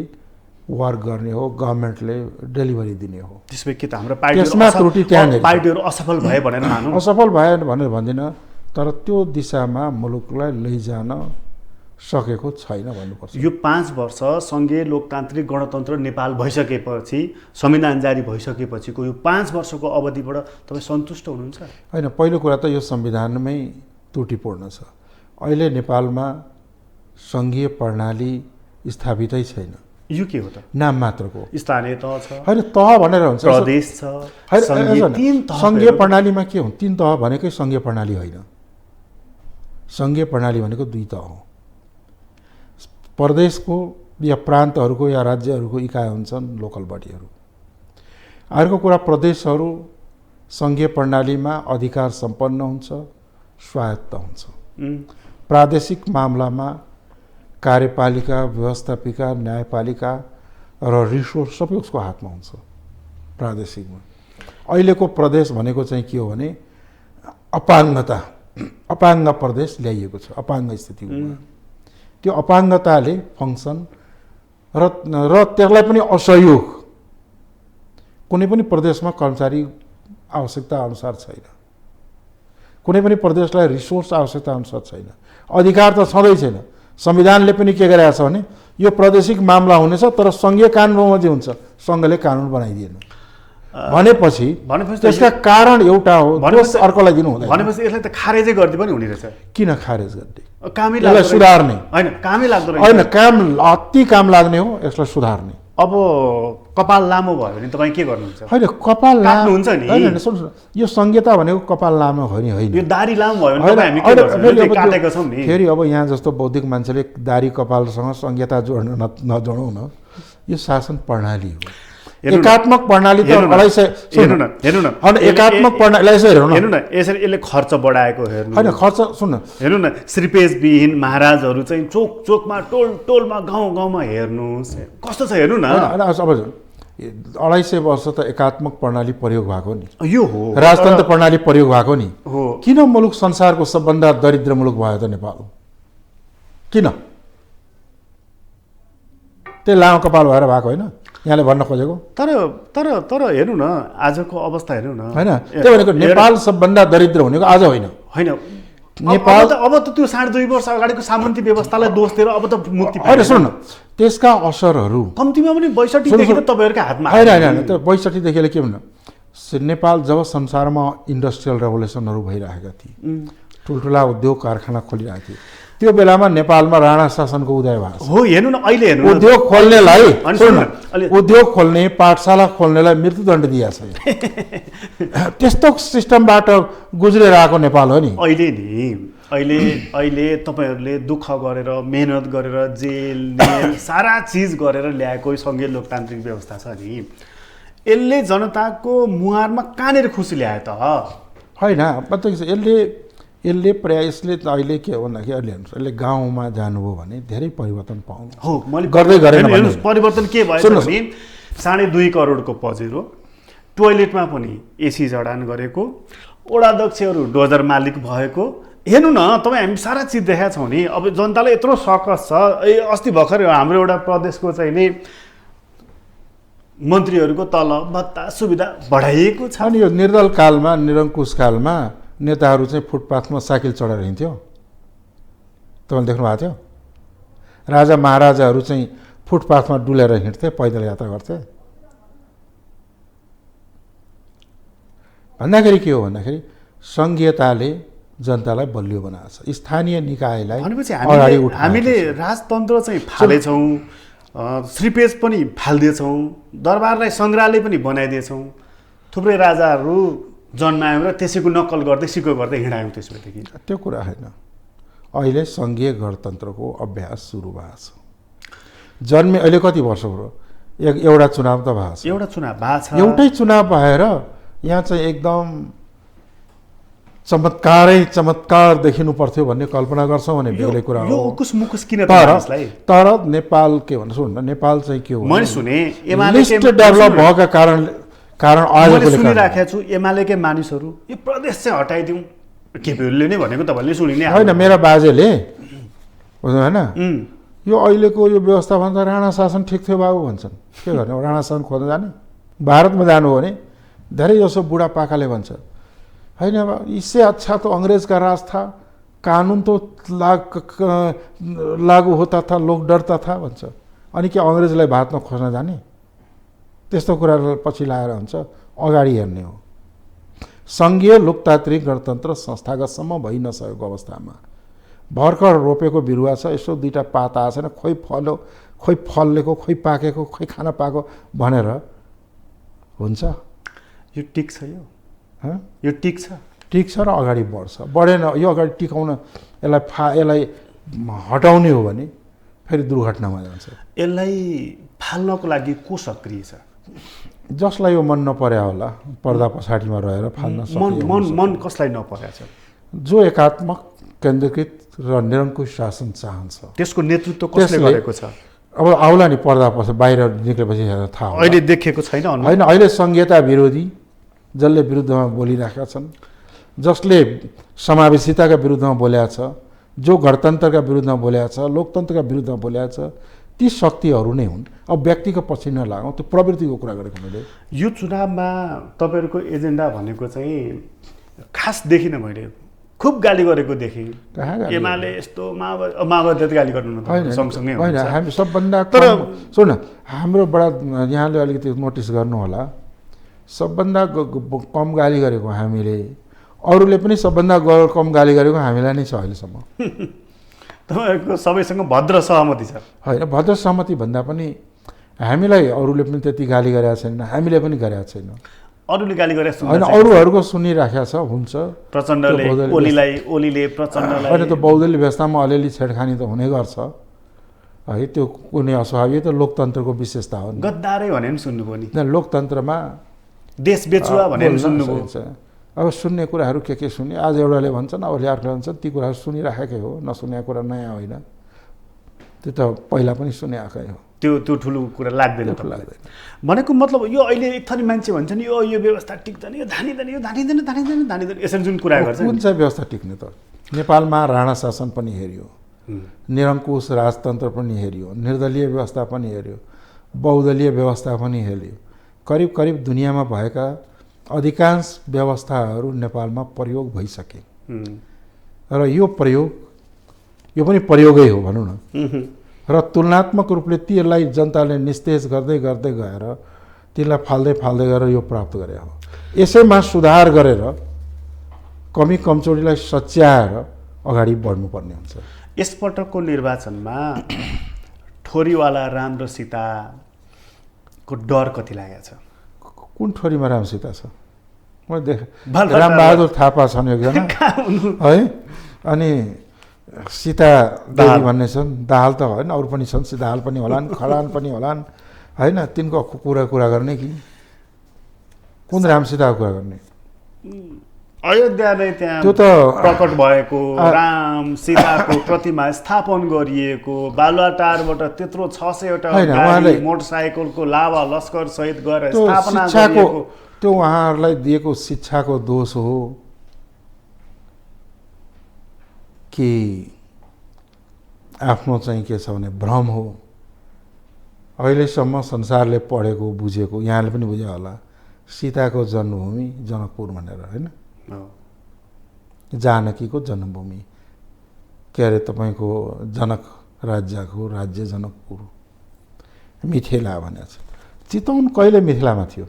वर्क गर्ने हो, गभर्मेन्टले डेलिभरी दिने हो। त्यसमा के त हाम्रो त्यसमा त्रुटि त्यहाँनिर पार्टीहरू असफल भए भनेर मानौँ? असफल भएन भनेर भन्दिनँ, तर त्यो दिशामा मुलुकलाई लैजान सकेको छैन भन्नुपर्छ। यो 5 वर्ष सङ्घीय लोकतान्त्रिक गणतन्त्र नेपाल भइसकेपछि, संविधान जारी भइसकेपछिको यो 5 वर्षको अवधिबाट तपाईँ सन्तुष्ट हुनुहुन्छ? होइन, पहिलो कुरा त यो संविधानमै त्रुटिपूर्ण छ। अहिले नेपालमा सङ्घीय प्रणाली स्थापितै छैन। यो के हो त? नाम मात्रको स्थानीय तह छ, होइन, तह भनेर हुन्छ, प्रदेश छ, सङ्घीय प्रणालीमा के हो? 3 तह भनेकै सङ्घीय प्रणाली होइन। सङ्घीय प्रणाली भनेको 2 तह हो। प्रदेशको या प्रान्तहरूको या राज्यहरूको इकाइ हुन्छन् लोकल बडीहरू। अर्को कुरा, प्रदेशहरू सङ्घीय प्रणालीमा अधिकार सम्पन्न हुन्छ, स्वायत्त हुन्छ। प्रादेशिक मामलामा कार्यपालिका, व्यवस्थापिका, न्यायपालिका र रिसोर्स सबै उसको हातमा हुन्छ प्रादेशिकमा। अहिलेको प्रदेश भनेको चाहिँ के हो भने अपाङ्ग प्रदेश ल्याइएको छ, अपाङ्ग स्थितिमा। त्यो अपाङ्गताले फङ्सन र त्यसलाई पनि असहयोग, कुनै पनि प्रदेशमा कर्मचारी आवश्यकता अनुसार छैन, कुनै पनि प्रदेशलाई रिसोर्स आवश्यकता अनुसार छैन, अधिकार त छँदै छैन। संविधानले पनि के गरेको छ भने यो प्रादेशिक मामला हुनेछ तर सङ्घीय कानुन बमोजिम हुन्छ, सङ्घले कानुन बनाइदिएन भनेपछि त्यसका कारण एउटा हो, दोष अर्कोलाई दिनु हुँदैन। भनेपछि यसलाई त खारेजै गर्दै पनि हुने रहेछ। किन खारेज गर्ने? कामै यसलाई सुधार्ने होइन, कामै लाग्दो रहेछ। होइन, अति काम लाग्ने हो, यसलाई सुधार्ने। अब कपाल लामो भयो भने तपाईँ के गर्नुहुन्छ? होइन, कपाल लामो हुन्छ नि। होइन, सुन्नु, यो संहिता भनेको कपाल लामो हो नि, होइन। यो दाढी लामो भयो भने हामी के गर्छौँ? काटेको छौँ नि। फेरि अब यहाँ जस्तो बौद्धिक मान्छेले दाढी कपालसँग संहिता जोड्न नजोडौँ न। यो शासन प्रणाली हो। एकात्मक प्रणाली त हेर्नु न, एकात्मक प्रणाली हेर्नु न, यसरी यसले खर्च बढाएको हेर्नु। होइन, खर्च सुन्नु, हेर्नु न, श्रीपेशविहीन महाराजहरू चाहिँ चोक चोकमा, टोल टोलमा, गाउँ गाउँमा हेर्नुहोस् कस्तो छ, हेर्नु न। अब 250 वर्ष त एकात्मक प्रणाली प्रयोग भएको नि, यो हो राजतन्त्र प्रणाली प्रयोग भएको नि हो। किन मुलुक संसारको सबभन्दा दरिद्र मुलुक भयो त नेपाल? किन? त्यो लामो कपाल भएर भएको होइन, यहाँले भन्न खोजेको? तर हेर्नु न, आजको अवस्था हेर्नु न, होइन, त्यो भनेको नेपाल सबभन्दा दरिद्र भनेको आज होइन। होइन, नेपाल अब त त्यो 2.5 वर्ष अगाडिको सामन्ती व्यवस्थालाई दोष दिएर अब त मुक्ति होइन। सुन्नु, त्यसका असरहरू कम्तीमा पनि 62 देखि त तपाईँहरूकै हातमा। होइन, त्यो 62 देखि के भन्नु, नेपाल जब संसारमा इन्डस्ट्रियल रेभोल्युसनहरू भइरहेका थिए, ठुल्ठुला उद्योग कारखाना खोलिरहेको थिए, त्यो बेलामा नेपालमा राणा शासनको उदय भएको हो। हेर्नु न, अहिले हेर्नु, उद्योग खोल्ने, पाठशाला खोल्नेलाई मृत्युदण्ड दिएको छ। त्यस्तो सिस्टमबाट गुज्रेर आएको नेपाल हो नि अहिले तपाईँहरूले दुःख गरेर, मेहनत गरेर, जेल सारा चिज गरेर ल्याएको सङ्घीय लोकतान्त्रिक व्यवस्था छ नि, यसले जनताको मुहारमा कहाँनिर खुसी ल्यायो त? होइन, यसले यसले त अहिले के हो भन्दाखेरि यसले गाउँमा जानुभयो भने धेरै परिवर्तन पाउनु हो। मैले गर्दै गरेन परिवर्तन के भयो भने 2.5 करोडको पजेरो, टोयलेटमा पनि एसी जडान गरेको, वडाध्यक्षहरू डोजर मालिक भएको। हेर्नु न तपाईँ, हामी सारा चिज देखाएको छौँ नि। अब जनतालाई यत्रो सकस छ। अस्ति भर्खर हाम्रो एउटा प्रदेशको चाहिँ नि मन्त्रीहरूको तलब भत्ता सुविधा बढाइएको छ। अनि यो निर्दल कालमा, निरङ्कुश कालमा नेताहरू चाहिँ फुटपाथमा साइकल चढेर हिँड्थ्यो, तपाईँले देख्नु भएको थियो? राजा महाराजाहरू चाहिँ फुटपाथमा डुलेर हिँड्थे, पैदल यात्रा गर्थे। भन्दाखेरि के हो भन्दाखेरि सङ्घीयताले जनतालाई बलियो बनाएको छ, स्थानीय निकायलाई भनेपछि अगाडि हामीले राजतन्त्र चाहिँ फालेछौँ, श्रीपेज पनि फालिदिएछौँ, दरबारलाई सङ्ग्रहालय पनि बनाइदिएछौँ, थुप्रै राजाहरू जन्मायौँ र त्यसैको नक्कल गर्दै सिक्को गर्दै हिँडायौँ। त्यसैदेखि त्यो कुरा होइन। अहिले सङ्घीय गणतन्त्रको अभ्यास सुरु भएको छ। जन्मे अहिले कति वर्ष भयो? एउटा चुनाव त भएको छ। एउटा चुनाव भएको छ। एउटै चुनाव भएर यहाँ चाहिँ एकदम चमत्कार देखिनु पर्थ्यो भन्ने कल्पना गर्छौँ भने बेग्लै कुरा हो। यो उकुस मुकुस किन तर नेपाल के भन्नु सुन्नु, नेपाल चाहिँ के हो, मैले सुने लिस्ट डेभलप भएका कारण मैले सुनिराखेको छु एमालेकै मानिसहरू यो प्रदेश चाहिँ हटाइदिउँ केपीओलीले नै भनेको तपाईँले सुनिने होइन। मेरा बाजेले होइन यो अहिलेको यो व्यवस्थाभन्दा राणा शासन ठिक थियो बाबु भन्छन्। के गर्ने, राणा शासन खोज्न जाने? भारतमा जानु हो भने धेरै जसो बुढापाकाले भन्छ होइन इससे अच्छा तो अंग्रेज का राज था, कानुन तो लागू होता था, लोग डरता था भन्छ। अनि के अङ्ग्रेजलाई भारतमा खोज्न जाने? त्यस्तो कुराहरू पछि लाएर हुन्छ, अगाडि हेर्ने हो। सङ्घीय लोकतान्त्रिक गणतन्त्र संस्थागतसम्म भइ नसकेको अवस्थामा भर्खर रोपेको बिरुवा छ, यसो दुईवटा पात आएको छैन, खोइ फल्यो, खोइ फलेको, खोइ पाकेको, खोइ खान पाएको भनेर हुन्छ? यो टिक छ, यो टिक छ, टिक छ र अगाडि बढ्छ। बढेन, यो अगाडि टिकाउन यसलाई हटाउने हो भने फेरि दुर्घटनामा जान्छ। यसलाई फाल्नको लागि को सक्रिय छ? जसलाई यो मन नपर्या होला, पर्दा पछाडिमा रहेर फाल्न सक्छ। मन कसलाई नपरेको छ? जो एकात्मक, केन्द्रीकृत र निरङ्कुश शासन चाहन्छ। त्यसको नेतृत्व कसले गरेको छ? अब आउला नि पर्दा पछि बाहिर निक्लेपछि थाहा होला। अहिले देखेको छैन होइन। अहिले संहिता विरोधी जसले विरुद्धमा बोलिरहेका छन्, जसले समावेशिताका विरुद्धमा बोलेको छ, जो गणतन्त्रका विरुद्धमा बोलेको छ, लोकतन्त्रका विरुद्धमा बोलेको छ, ती शक्तिहरू नै हुन्। अब व्यक्तिको पछि नलागौँ, त्यो प्रवृत्तिको कुरा गरेको मैले। यो चुनावमा तपाईँहरूको एजेन्डा भनेको चाहिँ खास देखिनँ, मैले खुब गाली गरेको देखेँ। एमाले यस्तो माओवादी गाली गर्नु सँगसँगै होइन। हामी सबभन्दा तर सुन, हाम्रो बडा यहाँले अलिकति नोटिस गर्नु होला, सबभन्दा कम गाली गरेको हामीले, अरूले पनि सबभन्दा कम गाली गरेको हामीलाई नै छ अहिलेसम्म। तपाईँहरूको सबैसँग भद्र सहमति छ? होइन, भद्र सहमति भन्दा पनि हामीलाई अरूले पनि त्यति गाली गरेका छैन, हामीले पनि गरेका छैन। अरूले गाली गरे होइन, अरूहरूको सुनिराखेको छ, हुन्छ। प्रचण्डले ओलीले प्रचण्डलाई होइन, त्यो बहुदलीय व्यवस्थामा अलिअलि छेडखानी त हुने गर्छ है, त्यो कुनै अस्वाभाविक, त्यो लोकतन्त्रको विशेषता हो। गद्दारै भने पनि सुन्नुभयो नि, लोकतन्त्रमा देश बेचुवा भने पनि सुन्नुभयो। अब सुन्ने कुराहरू के सुन्ने, आज एउटाले भन्छन्, अब अर्कोले भन्छन्, ती कुराहरू सुनिराखेकै हो, नसुनेको कुरा नयाँ होइन, त्यो त पहिला पनि सुनेकै हो। त्यो ठुलो कुरा लाग्दैन भनेको मतलब यो अहिले एक थरी मान्छे भन्छ नि यो व्यवस्था टिक्दैन, यो धानिँदैन यसरी जुन कुरा गर्छ। कुन चाहिँ व्यवस्था टिक्ने त? नेपालमा राणा शासन पनि हेऱ्यो, निरङ्कुश राजतन्त्र पनि हेऱ्यो, निर्दलीय व्यवस्था पनि हेऱ्यो, बहुदलीय व्यवस्था पनि हेऱ्यो। करिब करिब दुनियाँमा भएका अधिकांश व्यवस्थाहरू नेपालमा प्रयोग भइसके र यो पनि प्रयोगै हो भनौँ न। र तुलनात्मक रूपले तीहरूलाई जनताले निस्तेज गर्दै गर्दै गएर तीलाई फाल्दै गएर यो प्राप्त गरे हो। यसैमा सुधार गरेर कमी कमजोरीलाई सच्याएर अगाडि बढ्नुपर्ने हुन्छ। यसपटकको निर्वाचनमा ठोरीवाला राम र सीताको डर कति लागेको छ? कुन ठोरीमा राम सीता छ? मैले देखेँ रामबहादुर थापा छन् एकजना है, अनि सीता देवी भन्ने छन्, दाहाल त होइन, अरू पनि छन्, दाहाल पनि होलान्, खरान पनि होलान् होइन। तिनको कुरा गर्ने कि कुन राम सीताको कुरा गर्ने? अयोध्या नै त्यहाँ त्यो त प्रकट भएको राम सीताको प्रतिमा स्थापन गरिएको, बालुवाटारबाट त्यत्रो 600वटा गाडी मोटरसाइकलको लावा लस्कर सहित गएर स्थापना गरिएको, त्यो उहाँहरूलाई दिएको शिक्षाको दोष हो कि आफ्नो चाहिँ के छ भने भ्रम हो? अहिलेसम्म संसारले पढेको बुझेको, यहाँले पनि बुझ्यो होला, सीताको जन्मभूमि जनकपुर भनेर होइन, जानकीको जन्मभूमि, के अरे तपाईँको जनक राज्यको राज्य जनकपुर मिथिला भनेको छ। चितवन कहिले मिथिलामा थियो?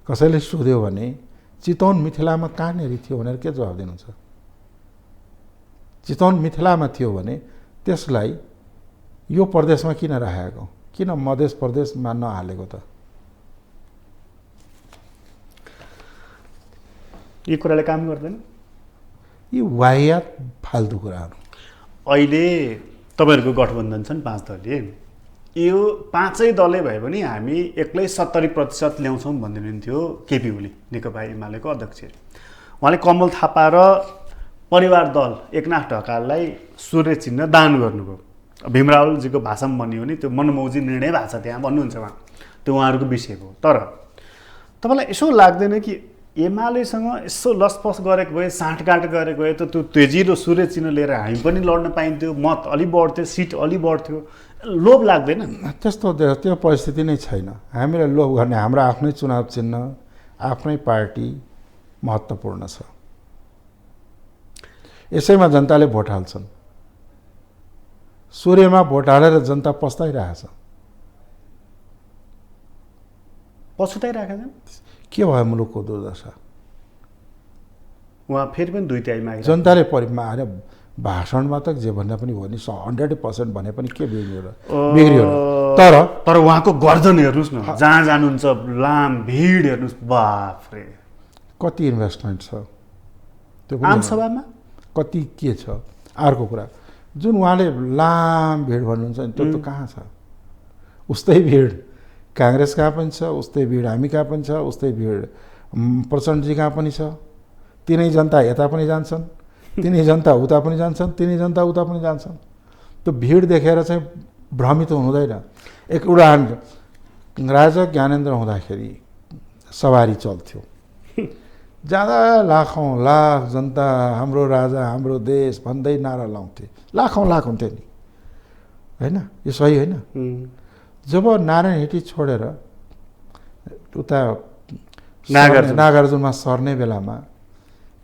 कसैले सोध्यो भने चितवन मिथिलामा कहाँनिर थियो भनेर के जवाब दिनुहुन्छ? चितवन मिथिलामा थियो भने त्यसलाई यो प्रदेशमा किन राखेको, किन मध्य प्रदेशमा नहालेको त? यी कुराले काम गर्दैन। यी वाहियात फाल्तु कुराहरू। अहिले तपाईँहरूको गठबन्धन छन् 5 दलले, यो 5 दलै भए पनि हामी एक्लै 70% ल्याउँछौँ भन्दै हुनुहुन्थ्यो केपी ओली, नेकपा एमालेको अध्यक्ष। उहाँले कमल थापा र परिवार दल एकनाथ ढकाललाई सूर्य चिन्ह दान गर्नुभयो। भीमरावजीको भाषामा भन्यो भने त्यो मनमौजी निर्णय भएको छ त्यहाँ भन्नुहुन्छ उहाँ, त्यो उहाँहरूको विषयको। तर तपाईँलाई यसो लाग्दैन कि एमालेसँग यसो लसपस गरेको भए, साँठगाँठ गरेको भए त त्यो तेजिलो सूर्य चिन्ह लिएर हामी पनि लड्न पाइन्थ्यो, मत अलि बढ्थ्यो, सिट अलि बढ्थ्यो, लोभ लाग्दैन? त्यस्तो त्यो परिस्थिति नै छैन। हामीलाई लोभ गर्ने हाम्रो आफ्नै चुनाव चिन्ह, आफ्नै पार्टी महत्त्वपूर्ण छ। यसैमा जनताले भोट हाल्छन्। सूर्यमा भोट हालेर जनता पस्ताइरहेछ। पछुताइरहेका छन्। के भयो मुलुकको दुर्दशा? उहाँ फेरि पनि 2 तिहाई मागे। जनताले अरे भाषणमा त जे भन्दा पनि हो नि, 100% भने पनि के बिग्रियो र? तर उहाँको गर्दन हेर्नुहोस् न, जहाँ जानुहुन्छ लाम भिड हेर्नुहोस्, बाफ्रे कति इन्भेस्टमेन्ट छ त्यो पनि आम सभामा, कति के छ। अर्को कुरा, जुन उहाँले लाम भिड भन्नुहुन्छ नि, त्यो त कहाँ छ? उस्तै भिड काङ्ग्रेस कहाँ पनि छ, उस्तै भिड हामी कहाँ पनि छ, उस्तै भिड प्रचण्डजी कहाँ पनि छ। तिनै जनता यता पनि जान्छन्, तिनै जनता उता पनि जान्छन्, तिनै जनता उता पनि जान्छन्। त्यो भिड देखेर चाहिँ भ्रमित हुँदैन। एक उदाहरण, राजा ज्ञानेन्द्र हुँदाखेरि सवारी चल्थ्यो, जाँदा लाखौँ लाख जनता हाम्रो राजा हाम्रो देश भन्दै नारा लाउँथे, लाखौँ लाख हुन्थे नि, होइन? यो सही होइन? जब नारायण हिटी छोडेर उता नागार्जुनमा सर्ने बेलामा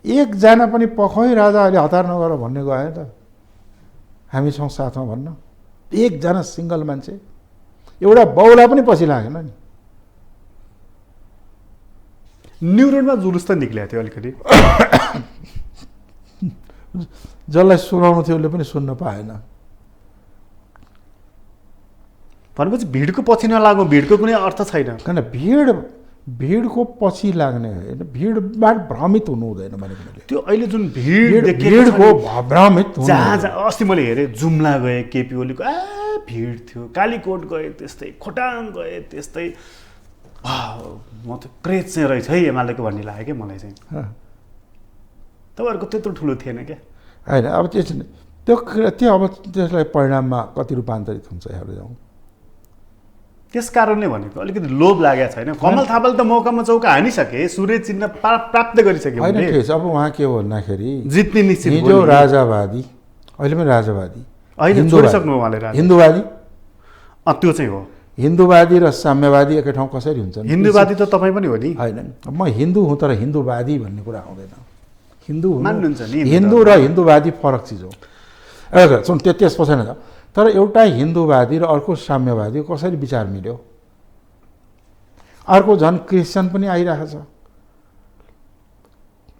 एकजना पनि पखै राजा अहिले हतार नगर भन्ने गयो त, हामी छौँ साथमा भन्न। एकजना सिङ्गल मान्छे, एउटा बाउला पनि पछि लागेन नि। न्यु रोडमा जुलुस त निक्लेको थियो अलिकति, जसलाई सुनाउनु थियो उसले पनि सुन्न पाएन। भनेपछि भिडको पछि नलागौँ, भिडको कुनै अर्थ छैन। किन भिडको पछि लाग्ने होइन, भिडबाट भ्रमित हुनु हुँदैन भनेको मैले। त्यो अहिले जुन भिडको भ्रमित जहाँ अस्ति मैले हेरेँ, जुम्ला गएँ केपी ओलीको, भिड थियो, कालीकोट गएँ त्यस्तै, खोटाङ गएँ त्यस्तै। म त क्रेज चाहिँ रहेछ है एमालेको भन्ने लाग्यो क्या मलाई चाहिँ। तपाईँहरूको त्यत्रो ठुलो थिएन क्या? होइन, अब त्यो अब त्यसलाई परिणाममा कति रूपान्तरित हुन्छ हेर्दै जाउँ। त्यस कारणले भनेको अलिकति लोभ लागेको छैन। कमल थापाले त मौकामा चौका हानिसके, सूर्य चिन्ह प्राप्त गरिसक्यो। होइन, ठिक छ। अब उहाँ के भन्दाखेरि जित्ने निश्चित, हिजो राजावादी, अहिले पनि राजावादी, होइन छोडिसक्नु उहाँले हिन्दूवादी, त्यो चाहिँ हो। हिन्दूवादी र साम्यवादी एकै ठाउँ कसरी हुन्छ? हिन्दूवादी त तपाईँ पनि हो नि? होइन, म हिन्दू हुँ तर हिन्दूवादी भन्ने कुरा आउँदैन। हिन्दू मान्नुहुन्छ नि? हिन्दू र हिन्दूवादी फरक चिज हो। सुन, त्यसपछि न, तर एउटा हिन्दूवादी र अर्को साम्यवादी कसरी विचार मिल्यो? अर्को झन् क्रिस्चियन पनि आइरहेको छ।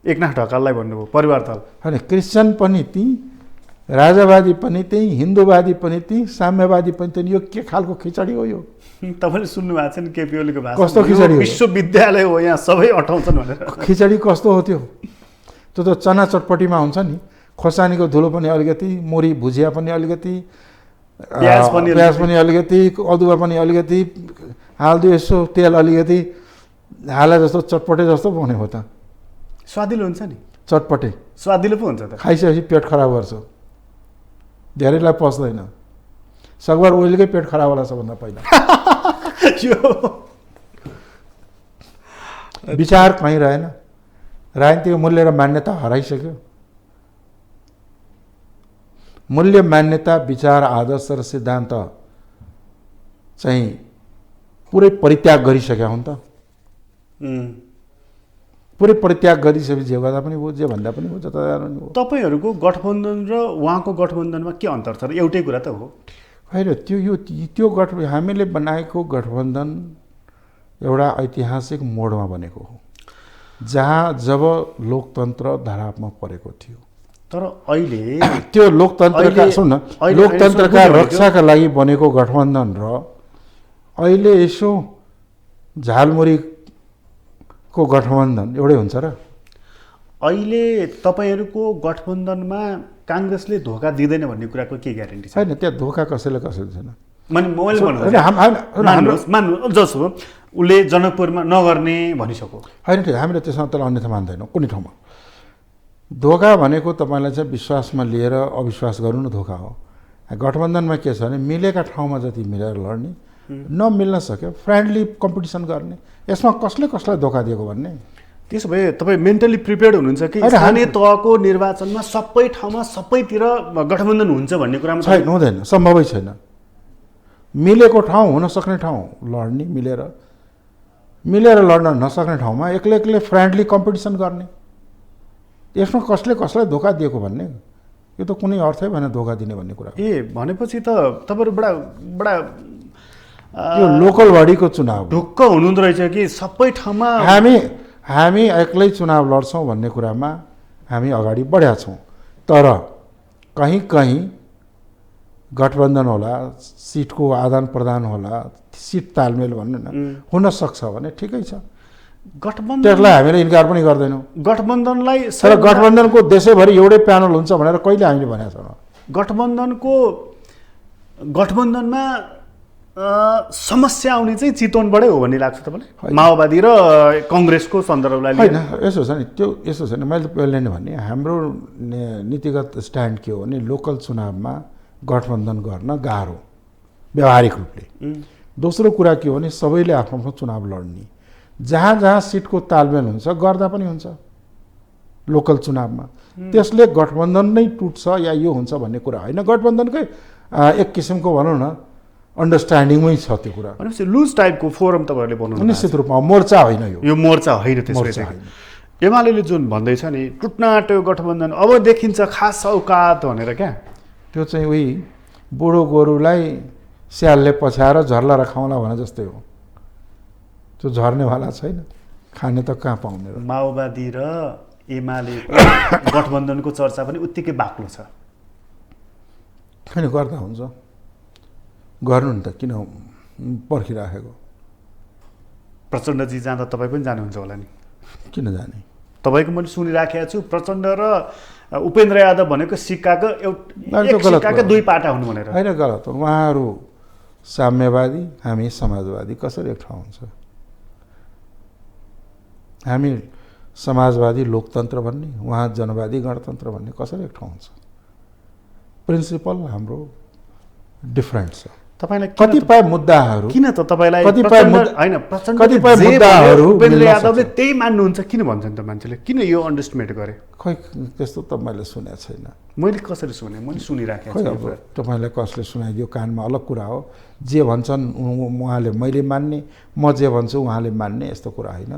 एकनाथ ढकाललाई भन्नुभयो परिवार दल, होइन, क्रिस्चियन पनि त्यही, राजावादी पनि त्यही, हिन्दूवादी पनि त्यही, साम्यवादी पनि त्यही। यो के खालको खिचडी हो यो? तपाईँले सुन्नु भएको छ नि केपी ओलीको भाषण? कस्तो खिचडी हो? विश्वविद्यालय हो, यहाँ सबै अटाउँछन् भनेर। खिचडी कस्तो हो त्यो? त्यो त चना चटपटीमा हुन्छ नि, खोर्सानीको धुलो पनि अलिकति, मुरी भुजिया पनि अलिकति, प्याज पनि अलिकति, अदुवा पनि अलिकति हालिदियो, यसो तेल अलिकति हाले जस्तो चटपटे जस्तो बने हो त। स्वादिलो हुन्छ नि, चटपटे स्वादिलो पो हुन्छ त। खाइसकेपछि पेट खराब गर्छ, धेरैलाई पच्दैन। सकभर ओइलकै पेट खराब होला सबभन्दा पहिला। विचार कहीँ रहेन, राजनीतिको मूल्य र मान्यता हराइसक्यो। मूल्य, मान्यता, विचार, आदर्श र सिद्धान्त चाहिँ पुरै परित्याग गरिसक्या हुन् त। पुरै परित्याग गरिसकेपछि जे गर्दा पनि भयो, जे भन्दा पनि भयो, जता जानु नि भयो। तपाईँहरूको गठबन्धन र उहाँको गठबन्धनमा के अन्तर छ र? एउटै कुरा त हो। होइन, त्यो हामीले बनाएको गठबन्धन एउटा ऐतिहासिक मोडमा बनेको हो, जब लोकतन्त्र धरापमा परेको थियो। तर अहिले त्यो लोकतन्त्रका सुन न, लोकतन्त्रका रक्षाका लागि बनेको गठबन्धन र अहिले यसो झालमुरीको गठबन्धन एउटै हुन्छ र? अहिले तपाईँहरूको गठबन्धनमा काङ्ग्रेसले धोका दिँदैन भन्ने कुराको के ग्यारेन्टी छ? होइन, त्यहाँ धोका कसैले छैन। मैले होइन, जसो उसले जनकपुरमा नगर्ने भनिसक्यो। होइन, हामीले त्यसमा तर अन्यथा मान्दैनौँ कुनै ठाउँमा। धोका भनेको तपाईँलाई चाहिँ विश्वासमा लिएर अविश्वास गर्नु न धोका हो। गठबन्धनमा के छ भने मिलेका ठाउँमा जति मिलेर लड्ने, नमिल्न सक्यो फ्रेन्डली कम्पिटिसन गर्ने। यसमा कसले कसलाई धोका दिएको भन्ने? त्यसो भए तपाईँ मेन्टली प्रिपेयर्ड हुनुहुन्छ कि स्थानीय तहको निर्वाचनमा सबै ठाउँमा सबैतिर गठबन्धन हुन्छ भन्ने कुरामा? छैन, हुँदैन, सम्भवै छैन। मिलेको ठाउँ हुन सक्ने ठाउँ लड्ने, मिलेर लड्न नसक्ने ठाउँमा एक्लै फ्रेन्डली कम्पिटिसन गर्ने। यसमा कसले कसलाई धोका दिएको भन्ने? यो त कुनै अर्थै भएन धोका दिने भन्ने कुरा। भनेपछि त तपाईँहरू बडा यो लोकल बडीको चुनाव ढुक्क हुनुहुँदो रहेछ कि सबै ठाउँमा हामी एक्लै चुनाव लड्छौँ भन्ने कुरामा हामी अगाडि बढेका छौँ। तर कहीँ गठबन्धन होला, सिटको आदान प्रदान होला, सिट तालमेल भन्नु न हुन सक्छ भने ठिकै छ। गठबन्धन त्यसलाई हामीले इन्कार पनि गर्दैनौँ। गठबन्धनलाई तर गठबन्धनको देशैभरि एउटै प्यानल हुन्छ भनेर कहिले हामीले भनेका छैनौँ। गठबन्धनमा समस्या आउने चाहिँ चितवनबाटै हो भन्ने लाग्छ तपाईँलाई? माओवादी र कङ्ग्रेसको सन्दर्भलाई होइन, यसो छ नि, यसो छैन। मैले पहिले नै भने हाम्रो नीतिगत स्ट्यान्ड के हो भने लोकल चुनावमा गठबन्धन गर्न गाह्रो व्यावहारिक रूपले। दोस्रो कुरा के हो भने सबैले आफ्नो आफ्नो चुनाव लड्ने, जहाँ सिटको तालमेल हुन्छ गर्दा पनि हुन्छ लोकल चुनावमा। त्यसले गठबन्धन नै टुट्छ या यो हुन्छ भन्ने कुरा होइन। गठबन्धनकै एक किसिमको भनौँ न अन्डरस्ट्यान्डिङमै छ त्यो कुरा। भनेपछि लुज टाइपको फोरम तपाईँहरूले बनाउनु? निश्चित रूपमा मोर्चा होइन, यो मोर्चा होइन। त्यसपछि एमाले जुन भन्दैछ नि टुट्न आँट्यो गठबन्धन, अब देखिन्छ खास औकात भनेर, क्या त्यो चाहिँ उही बुढो गोरुलाई स्यालले पछ्याएर झर्ला र खाउँला भने जस्तै हो। त्यो झर्नेवाला छैन, खाने त कहाँ पाउने र? माओवादी र एमालेको गठबन्धनको चर्चा पनि उत्तिकै बाक्लो छ। किन गर्दा हुन्छ, गर्नु नि त, किन पर्खिराखेको? प्रचण्डजी जाँदा तपाईँ पनि जानुहुन्छ होला नि? किन जाने? तपाईँको मैले सुनिराखेको छु प्रचण्ड र उपेन्द्र यादव भनेको सिक्काको सिक्काका दुई पाटा हुनु भनेर। होइन, गलत हो। उहाँहरू साम्यवादी, हामी समाजवादी, कसरी एक ठाउँ हुन्छ? हामी समाजवादी लोकतन्त्र भन्ने, उहाँ जनवादी गणतन्त्र भन्ने, कसरी एक ठाउँ हुन्छ? प्रिन्सिपल हाम्रो डिफरेन्ट छ। तपाईलाई कतिपय मुद्दाहरू किन त तपाईँलाई कतिपय मुद्दाहरू उपेन्द्र यादवले त्यही मान्नुहुन्छ किन भन्छन् त मान्छेले? किन यो अन्डरस्टिमेट गरे? खै त्यस्तो त मैले सुनेको छैन। मैले कसरी सुने? मैले सुनिराखेको छु। अब तपाईँलाई कसले सुनाइदियो कानमा अलग कुरा हो। जे भन्छन् उहाँले मैले मान्ने, म जे भन्छु उहाँले मान्ने, यस्तो कुरा होइन।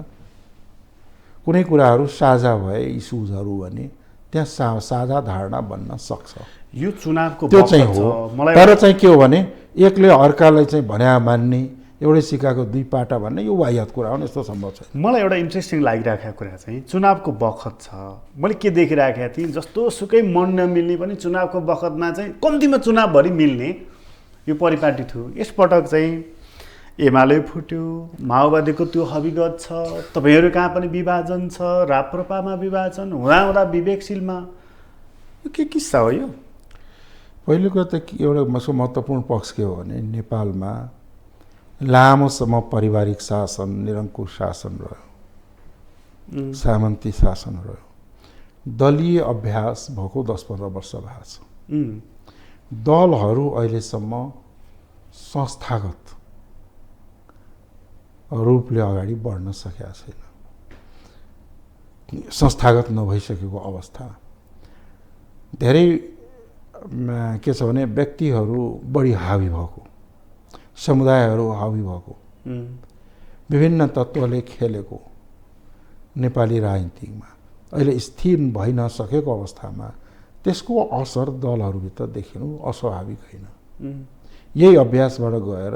कुनै कुराहरू साझा भए इस्युजहरू भने त्यहाँ साझा धारणा बन्न सक्छ। यो चुनावको त्यो चाहिँ हो। तर चाहिँ के हो भने एकले अर्कालाई चाहिँ भन्या मान्ने, एउटै सिक्काको दुई पाटा भन्ने, यो वाहियात कुरा हो, यस्तो सम्भव छ। मलाई एउटा इन्ट्रेस्टिङ लागिरहेको कुरा चाहिँ चुनावको बखत छ। मैले के देखिरहेको थिएँ, जस्तो सुकै मन नमिल्ने पनि चुनावको बखतमा चाहिँ कम्तीमा चुनावभरि मिल्ने यो परिपाटी थियो। यसपटक चाहिँ एमाले फुट्यो, माओवादीको त्यो हविगत छ, तपाईँहरू कहाँ पनि विभाजन छ, राप्रपामा विभाजन हुँदा विवेकशीलमा, यो के किस्सा हो यो? पहिलो कुरा त एउटा महत्त्वपूर्ण पक्ष के हो भने नेपालमा लामोसम्म पारिवारिक शासन, निरङ्कुश शासन रह्यो, सामन्ती शासन रह्यो। दलीय अभ्यास भएको 10-15 वर्ष भएको छ। दलहरू अहिलेसम्म संस्थागत रूपले अगाडि बढ्न सकेका छैन। संस्थागत नभइसकेको अवस्था। धेरै के छ भने व्यक्तिहरू बढी हावी भएको, समुदायहरू हावी भएको, विभिन्न तत्त्वले खेलेको नेपाली राजनीतिमा अहिले स्थिर भइ नसकेको अवस्थामा त्यसको असर दलहरूभित्र देखिनु अस्वाभाविक होइन। यही अभ्यासबाट गएर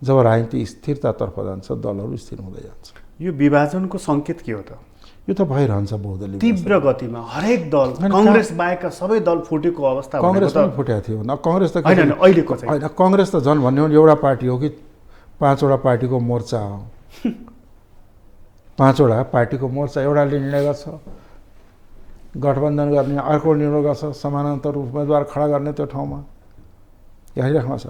जब राजनीति स्थिरतातर्फ जान्छ दलहरू स्थिर हुँदै जान्छ। यो विभाजनको सङ्केत के हो त? यो त भइरहन्छ बहुदलीय तीव्र गतिमा हरेक दल, कङ्ग्रेस बाहेकका सबै दल फुटेको अवस्था। कङ्ग्रेस पनि फुटेको थियो न, कङ्ग्रेस त होइन अहिलेको चाहिँ होइन, कङ्ग्रेस त झन् भन्ने हो एउटा पार्टी हो कि 5वटा पार्टीको मोर्चा हो। 5वटा पार्टीको मोर्चा, एउटाले निर्णय गर्छ गठबन्धन गर्ने, अर्को निर्णय गर्छ समानान्तर उम्मेदवार खडा गर्ने त्यो ठाउँमा, हेरिराख्नु छ।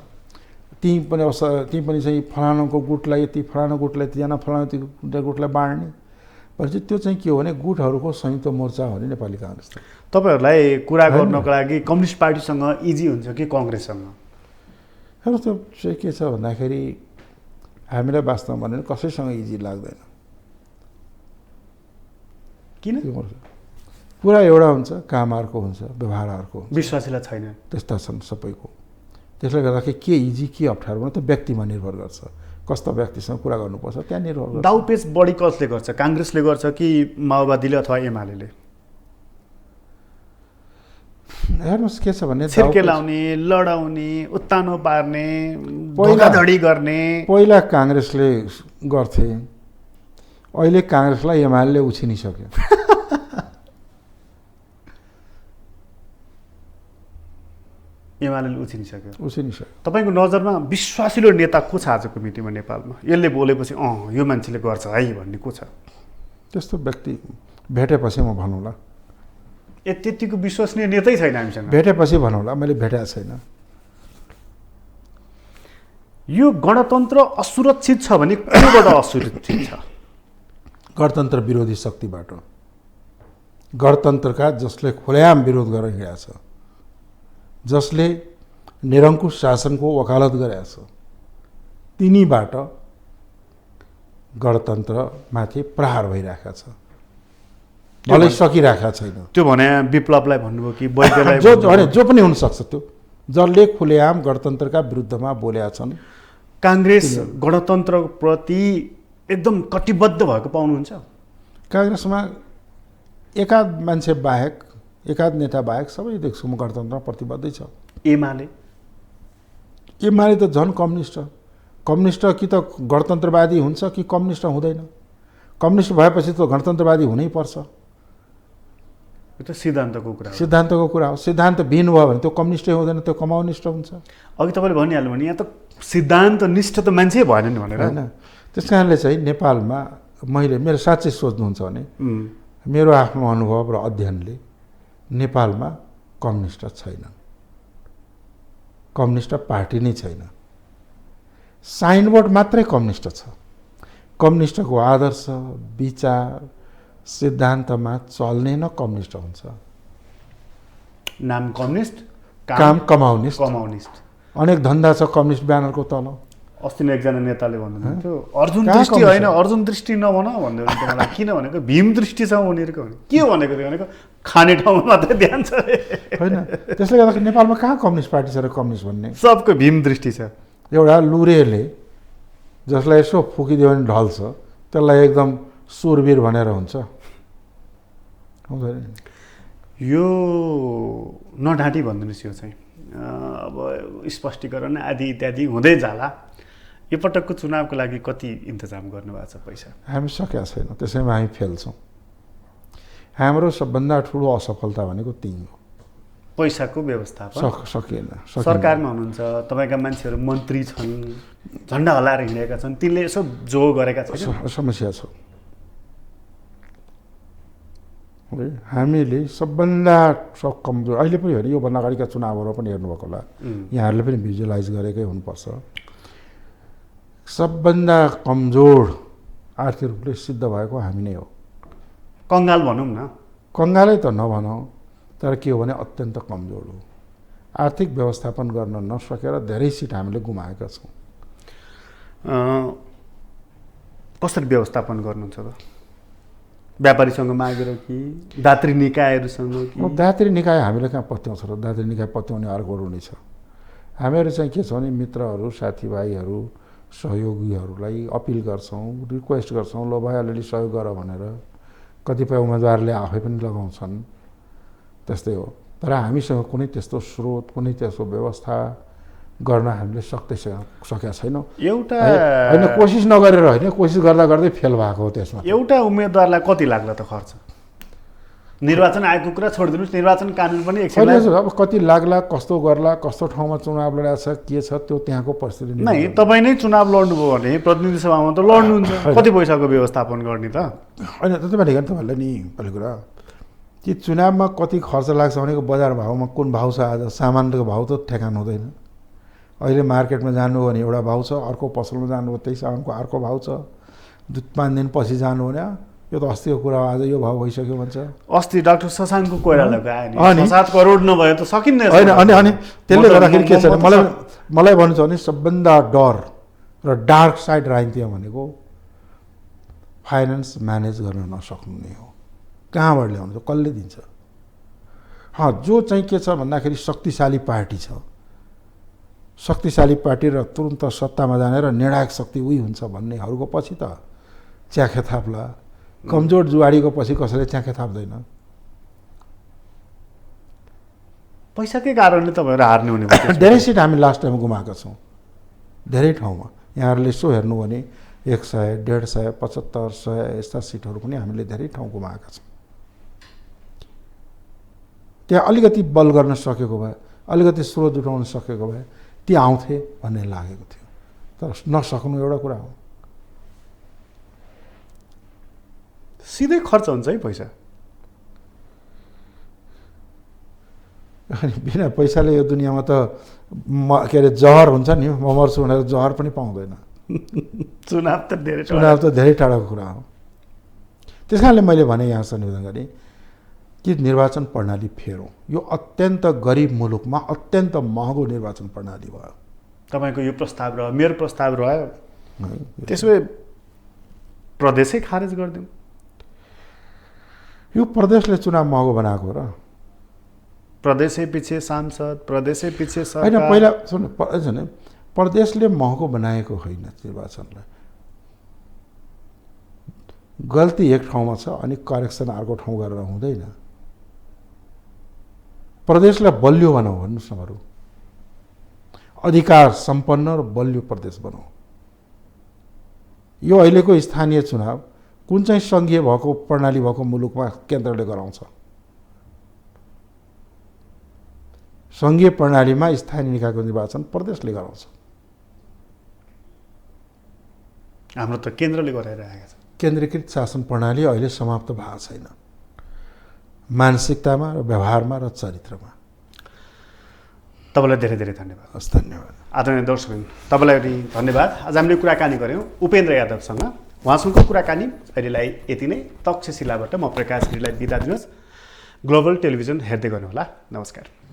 ती पनि चाहिँ फलानाको गुटलाई यति, फलाना गुटलाई यतिजना, फलाना गुटलाई बाँड्ने भनेपछि त्यो चाहिँ के हो भने गुटहरूको संयुक्त मोर्चा हो नि नेपाली काङ्ग्रेस। तपाईँहरूलाई कुरा गर्नको लागि कम्युनिस्ट पार्टीसँग इजी हुन्छ कि कङ्ग्रेससँग? हेर्नु त्यो चाहिँ के छ भन्दाखेरि हामीलाई वास्तवमा भने कसैसँग इजी लाग्दैन। किन? कुरा एउटा हुन्छ, काम अर्को हुन्छ, व्यवहार अर्को हुन्छ, विश्वासिला छैन। त्यस्ता छन् सबैको। त्यसले गर्दाखेरि के इजी के अप्ठ्यारो भने त व्यक्तिमा निर्भर गर्छ, कस्तो व्यक्तिसँग कुरा गर्नुपर्छ त्यहाँ निर्भर गर्छ। दाउपेच बढी कसले गर्छ? काङ्ग्रेसले गर्छ कि माओवादीले अथवा एमाले? हेर्नुहोस् के छ भने छिर्के लाउने, लडाउने, उत्तानो पार्ने, धोकाधडी गर्ने। पहिला काङ्ग्रेसले गर्थे, अहिले काङ्ग्रेसलाई एमाले उछिनिसक्यो। एमाले उछिनिसक्यो। तपाईँको नजरमा विश्वासिलो नेता को छ आजको मितिमा नेपालमा? यसले बोलेपछि यो मान्छेले गर्छ है भन्ने को छ? त्यस्तो व्यक्ति भेटेपछि म भनौँला। त्यतिको विश्वसनीय नेतै छैन हामीसँग। भेटेपछि भनौँला, मैले भेटेको छैन। यो गणतन्त्र असुरक्षित छ भने कोबाट असुरक्षित छ? गणतन्त्र विरोधी शक्तिबाट। गणतन्त्रका जसले खुलेआम विरोध गरेर हिँडेको छ, जसले निरङ्कुश शासनको वकालत गरेको छ, तिनीबाट गणतन्त्रमाथि प्रहार भइरहेको छ, भलै सकिरहेको छैन। त्यो भने विप्लवलाई भन्नुभयो कि वैद्यलाई? जो पनि हुनसक्छ। त्यो जसले खुलेआम गणतन्त्रका विरुद्धमा बोलेका छन्। काङ्ग्रेस गणतन्त्रप्रति एकदम कटिबद्ध भएको पाउनुहुन्छ? काङ्ग्रेसमा एकाध मान्छे बाहेक, एकाध नेता बाहेक सबै देख्छु म गणतन्त्रमा प्रतिबद्धै छ। एमाले त झन् कम्युनिस्ट। कम्युनिस्ट कि त गणतन्त्रवादी हुन्छ कि कम्युनिस्ट हुँदैन। कम्युनिस्ट भएपछि त गणतन्त्रवादी हुनैपर्छ। यो त सिद्धान्तको कुरा हो। सिद्धान्तको कुरा हो। सिद्धान्त विहीन भयो भने त्यो कम्युनिस्टै हुँदैन, त्यो कम्युनिस्ट हुन्छ। अघि तपाईँले भनिहाल्नु भने यहाँ त सिद्धान्तनिष्ठ त मान्छे भएन नि भनेर होइन। त्यस कारणले चाहिँ नेपालमा मैले मेरो साँच्चै सोच्नुहुन्छ भने मेरो आफ्नो अनुभव र अध्ययनले नेपालमा कम्युनिस्ट छैन, कम्युनिस्ट पार्टी नै छैन। साइनबोर्ड मात्रै कम्युनिस्ट छ। कम्युनिस्टको आदर्श, विचार, सिद्धान्तमा चल्ने न कम्युनिस्ट हुन्छ। नाम कम्युनिस्ट, काम कमाउनिस्ट। अनेक धन्दा छ कम्युनिस्ट ब्यानरको तल। अस्ति नै एकजना नेताले भन्नुहुन्थ्यो अर्जुन दृष्टि होइन, अर्जुन दृष्टि नभन भन्दै हुन्थ्यो मलाई। किन भनेको भीम दृष्टि छ उनीहरूको। के भनेको थियो भनेको खाने ठाउँमा मात्रै ध्यान छ होइन। त्यसले गर्दाखेरि नेपालमा कहाँ कम्युनिस्ट पार्टी छ र कम्युनिस्ट भन्ने? सबको भीम दृष्टि छ। एउटा लुरेले जसलाई यसो फुकिदियो भने ढल्छ, त्यसलाई एकदम सुरवीर भनेर हुन्छ? यो नढाँटी भनिदिनुहोस्। यो चाहिँ अब स्पष्टीकरण आदि इत्यादि हुँदै जाला। यो पटकको चुनावको लागि कति इन्तजाम गर्नुभएको छ पैसा? हामी सकेका छैन, त्यसैमा हामी फेल छौँ। हाम्रो सबभन्दा ठुलो असफलता भनेको त्यही हो, पैसाको व्यवस्थापन। सकिएन। सरकारमा हुनुहुन्छ, तपाईँका मान्छेहरू मन्त्री छन्, झन्डा हल्लाएर हिँडेका छन्, तिनले यसो जो गरेका छैन? समस्या छ। हामीले सबभन्दा कमजोर अहिले पनि हेर्नु, योभन्दा अगाडिका चुनावहरू पनि हेर्नुभएको होला, यहाँहरूले पनि भिजुअलाइज गरेकै हुनुपर्छ। सबभन्दा कमजोर आर्थिक रूपले सिद्ध भएको हामी नै हो। कङ्गाल भनौँ न। कङ्गालै त नभनौँ, तर के हो भने अत्यन्त कमजोर हो। आर्थिक व्यवस्थापन गर्न नसकेर धेरै सिट हामीले गुमाएका छौँ। कसरी व्यवस्थापन गर्नुहुन्छ त? व्यापारीसँग मागेर कि दात्री निकायहरूसँग कि? दात्री निकाय हामीले कहाँ पत्याउँछ र? दात्री निकाय पत्याउने अर्को नै छ। हामीहरू चाहिँ के छ भने मित्रहरू, साथीभाइहरू, सहयोगीहरूलाई अपिल गर्छौँ, रिक्वेस्ट गर्छौँ, ल भाइ अलिअलि सहयोग गर भनेर। कतिपय उम्मेदवारले आफै पनि लगाउँछन्, त्यस्तै हो। तर हामीसँग कुनै त्यस्तो स्रोत, कुनै त्यस्तो व्यवस्था गर्न हामीले सकेका छैनौँ। एउटा होइन, कोसिस नगरेर होइन, कोसिस गर्दा गर्दै फेल भएको हो। त्यसमा एउटा उम्मेदवारलाई कति लाग्ला त खर्च? निर्वाचन आयोगको कुरा छोडिदिनुहोस्, निर्वाचन कानुन पनि एकछिन अब कति लाग्ला, कस्तो गर्ला, कस्तो ठाउँमा चुनाव लडेको छ, के छ, त्यो त्यहाँको परिस्थिति नै। तपाईँ नै चुनाव लड्नुभयो भने प्रतिनिधि सभामा त लड्नुहुन्छ, कति पैसाको व्यवस्थापन गर्ने त? होइन, त्यति भनेको तपाईँहरूले नि पहिलो कुरा कि चुनावमा कति खर्च लाग्छ भनेको बजार भाउमा कुन भाउ छ, आज सामानको भाउ त ठेगान हुँदैन। अहिले मार्केटमा जानु भने एउटा भाउ छ, अर्को पसलमा जानु हो त्यही सामानको अर्को भाउ छ, 2-5 दिनपछि जानु भने यो त अस्तिको कुरा हो, आज यो भाउ भइसक्यो भन्छ। अस्ति डाक्टर शशाङ्कको कोइरालाको आयो नि 7 करोड नभए त सकिन्न। होइन, अनि त्यसले गर्दाखेरि के छ मलाई भन्नु छ भने सबभन्दा डर र डार्क साइड राजनीतिमा भनेको फाइनेन्स म्यानेज गर्न नसक्नु नै हो। कहाँबाट ल्याउनु छ, कसले दिन्छ? जो चाहिँ के छ भन्दाखेरि शक्तिशाली पार्टी छ, शक्तिशाली पार्टी र तुरन्त सत्तामा जाने र निर्णायक शक्ति उही हुन्छ भन्नेहरूको पछि त च्याखे थाप्ला। कमजोर जुवाडीको पछि कसैले च्याखे थाप्दैन। पैसाकै कारणले तपाईँहरू हार्ने हुने भयो। धेरै सिट हामी लास्ट टाइम गुमाएका छौँ, धेरै ठाउँमा। यहाँहरूले यसो हेर्नु भने 100, 150, 75, 100 यस्ता सिटहरू पनि हामीले धेरै ठाउँ गुमाएका छौँ। त्यहाँ अलिकति बल गर्न सकेको भए, अलिकति स्रोत जुटाउन सकेको भए ती आउँथे भन्ने लागेको थियो। तर नसक्नु एउटा कुरा हो। सिधै खर्च हुन्छ है पैसा। अनि बिना पैसाले यो दुनियाँमा त के अरे जहर हुन्छ नि, म मर्छु भनेर जहर पनि पाउँदैन। चुनाव त धेरै टाढाको कुरा हो। त्यस कारणले मैले भने यहाँसँग निवेदन गरेँ कि निर्वाचन प्रणाली फेरौँ। यो अत्यन्त गरिब मुलुकमा अत्यन्त महँगो निर्वाचन प्रणाली भयो। तपाईँको यो प्रस्ताव रह्यो, मेरो प्रस्ताव रह्यो, त्यसो भए प्रदेशै खारेज गरिदिउँ। यो प्रदेशले चुनाव महँगो बनाएको र प्रदेशै पछि सांसद, प्रदेशै पछि सरकार। होइन, पहिला सुन्नु, प्रदेशले महँगो बनाएको होइन निर्वाचनलाई। गल्ती एक ठाउँमा छ अनि करेक्सन अर्को ठाउँ गरेर हुँदैन। प्रदेशलाई बलियो बनाऊ भन्नुहोस् न, बरु अधिकार सम्पन्न र बलियो प्रदेश बनाऊ। यो अहिलेको स्थानीय चुनाव कुन चाहिँ सङ्घीय भएको प्रणाली भएको मुलुकमा केन्द्रले गराउँछ? सङ्घीय प्रणालीमा स्थानीय निकायको निर्वाचन प्रदेशले गराउँछ। हाम्रो त केन्द्रले गराइरहेको छ। केन्द्रीकृत शासन प्रणाली अहिले समाप्त भएको छैन, मानसिकतामा र व्यवहारमा र चरित्रमा। तपाईँलाई धेरै धेरै धन्यवाद। हस्, धन्यवाद। आदरणीय दर्शकबिन, तपाईँलाई पनि धन्यवाद। आज हामीले कुराकानी गऱ्यौँ उपेन्द्र यादवसँग। उहाँसँगको कुराकानी अहिलेलाई यति नै। तक्षशिलाबाट म प्रकाश गिरीलाई बिदा दिनुहोस्। ग्लोबल टेलिभिजन हेर्दै गर्नुहोला। नमस्कार।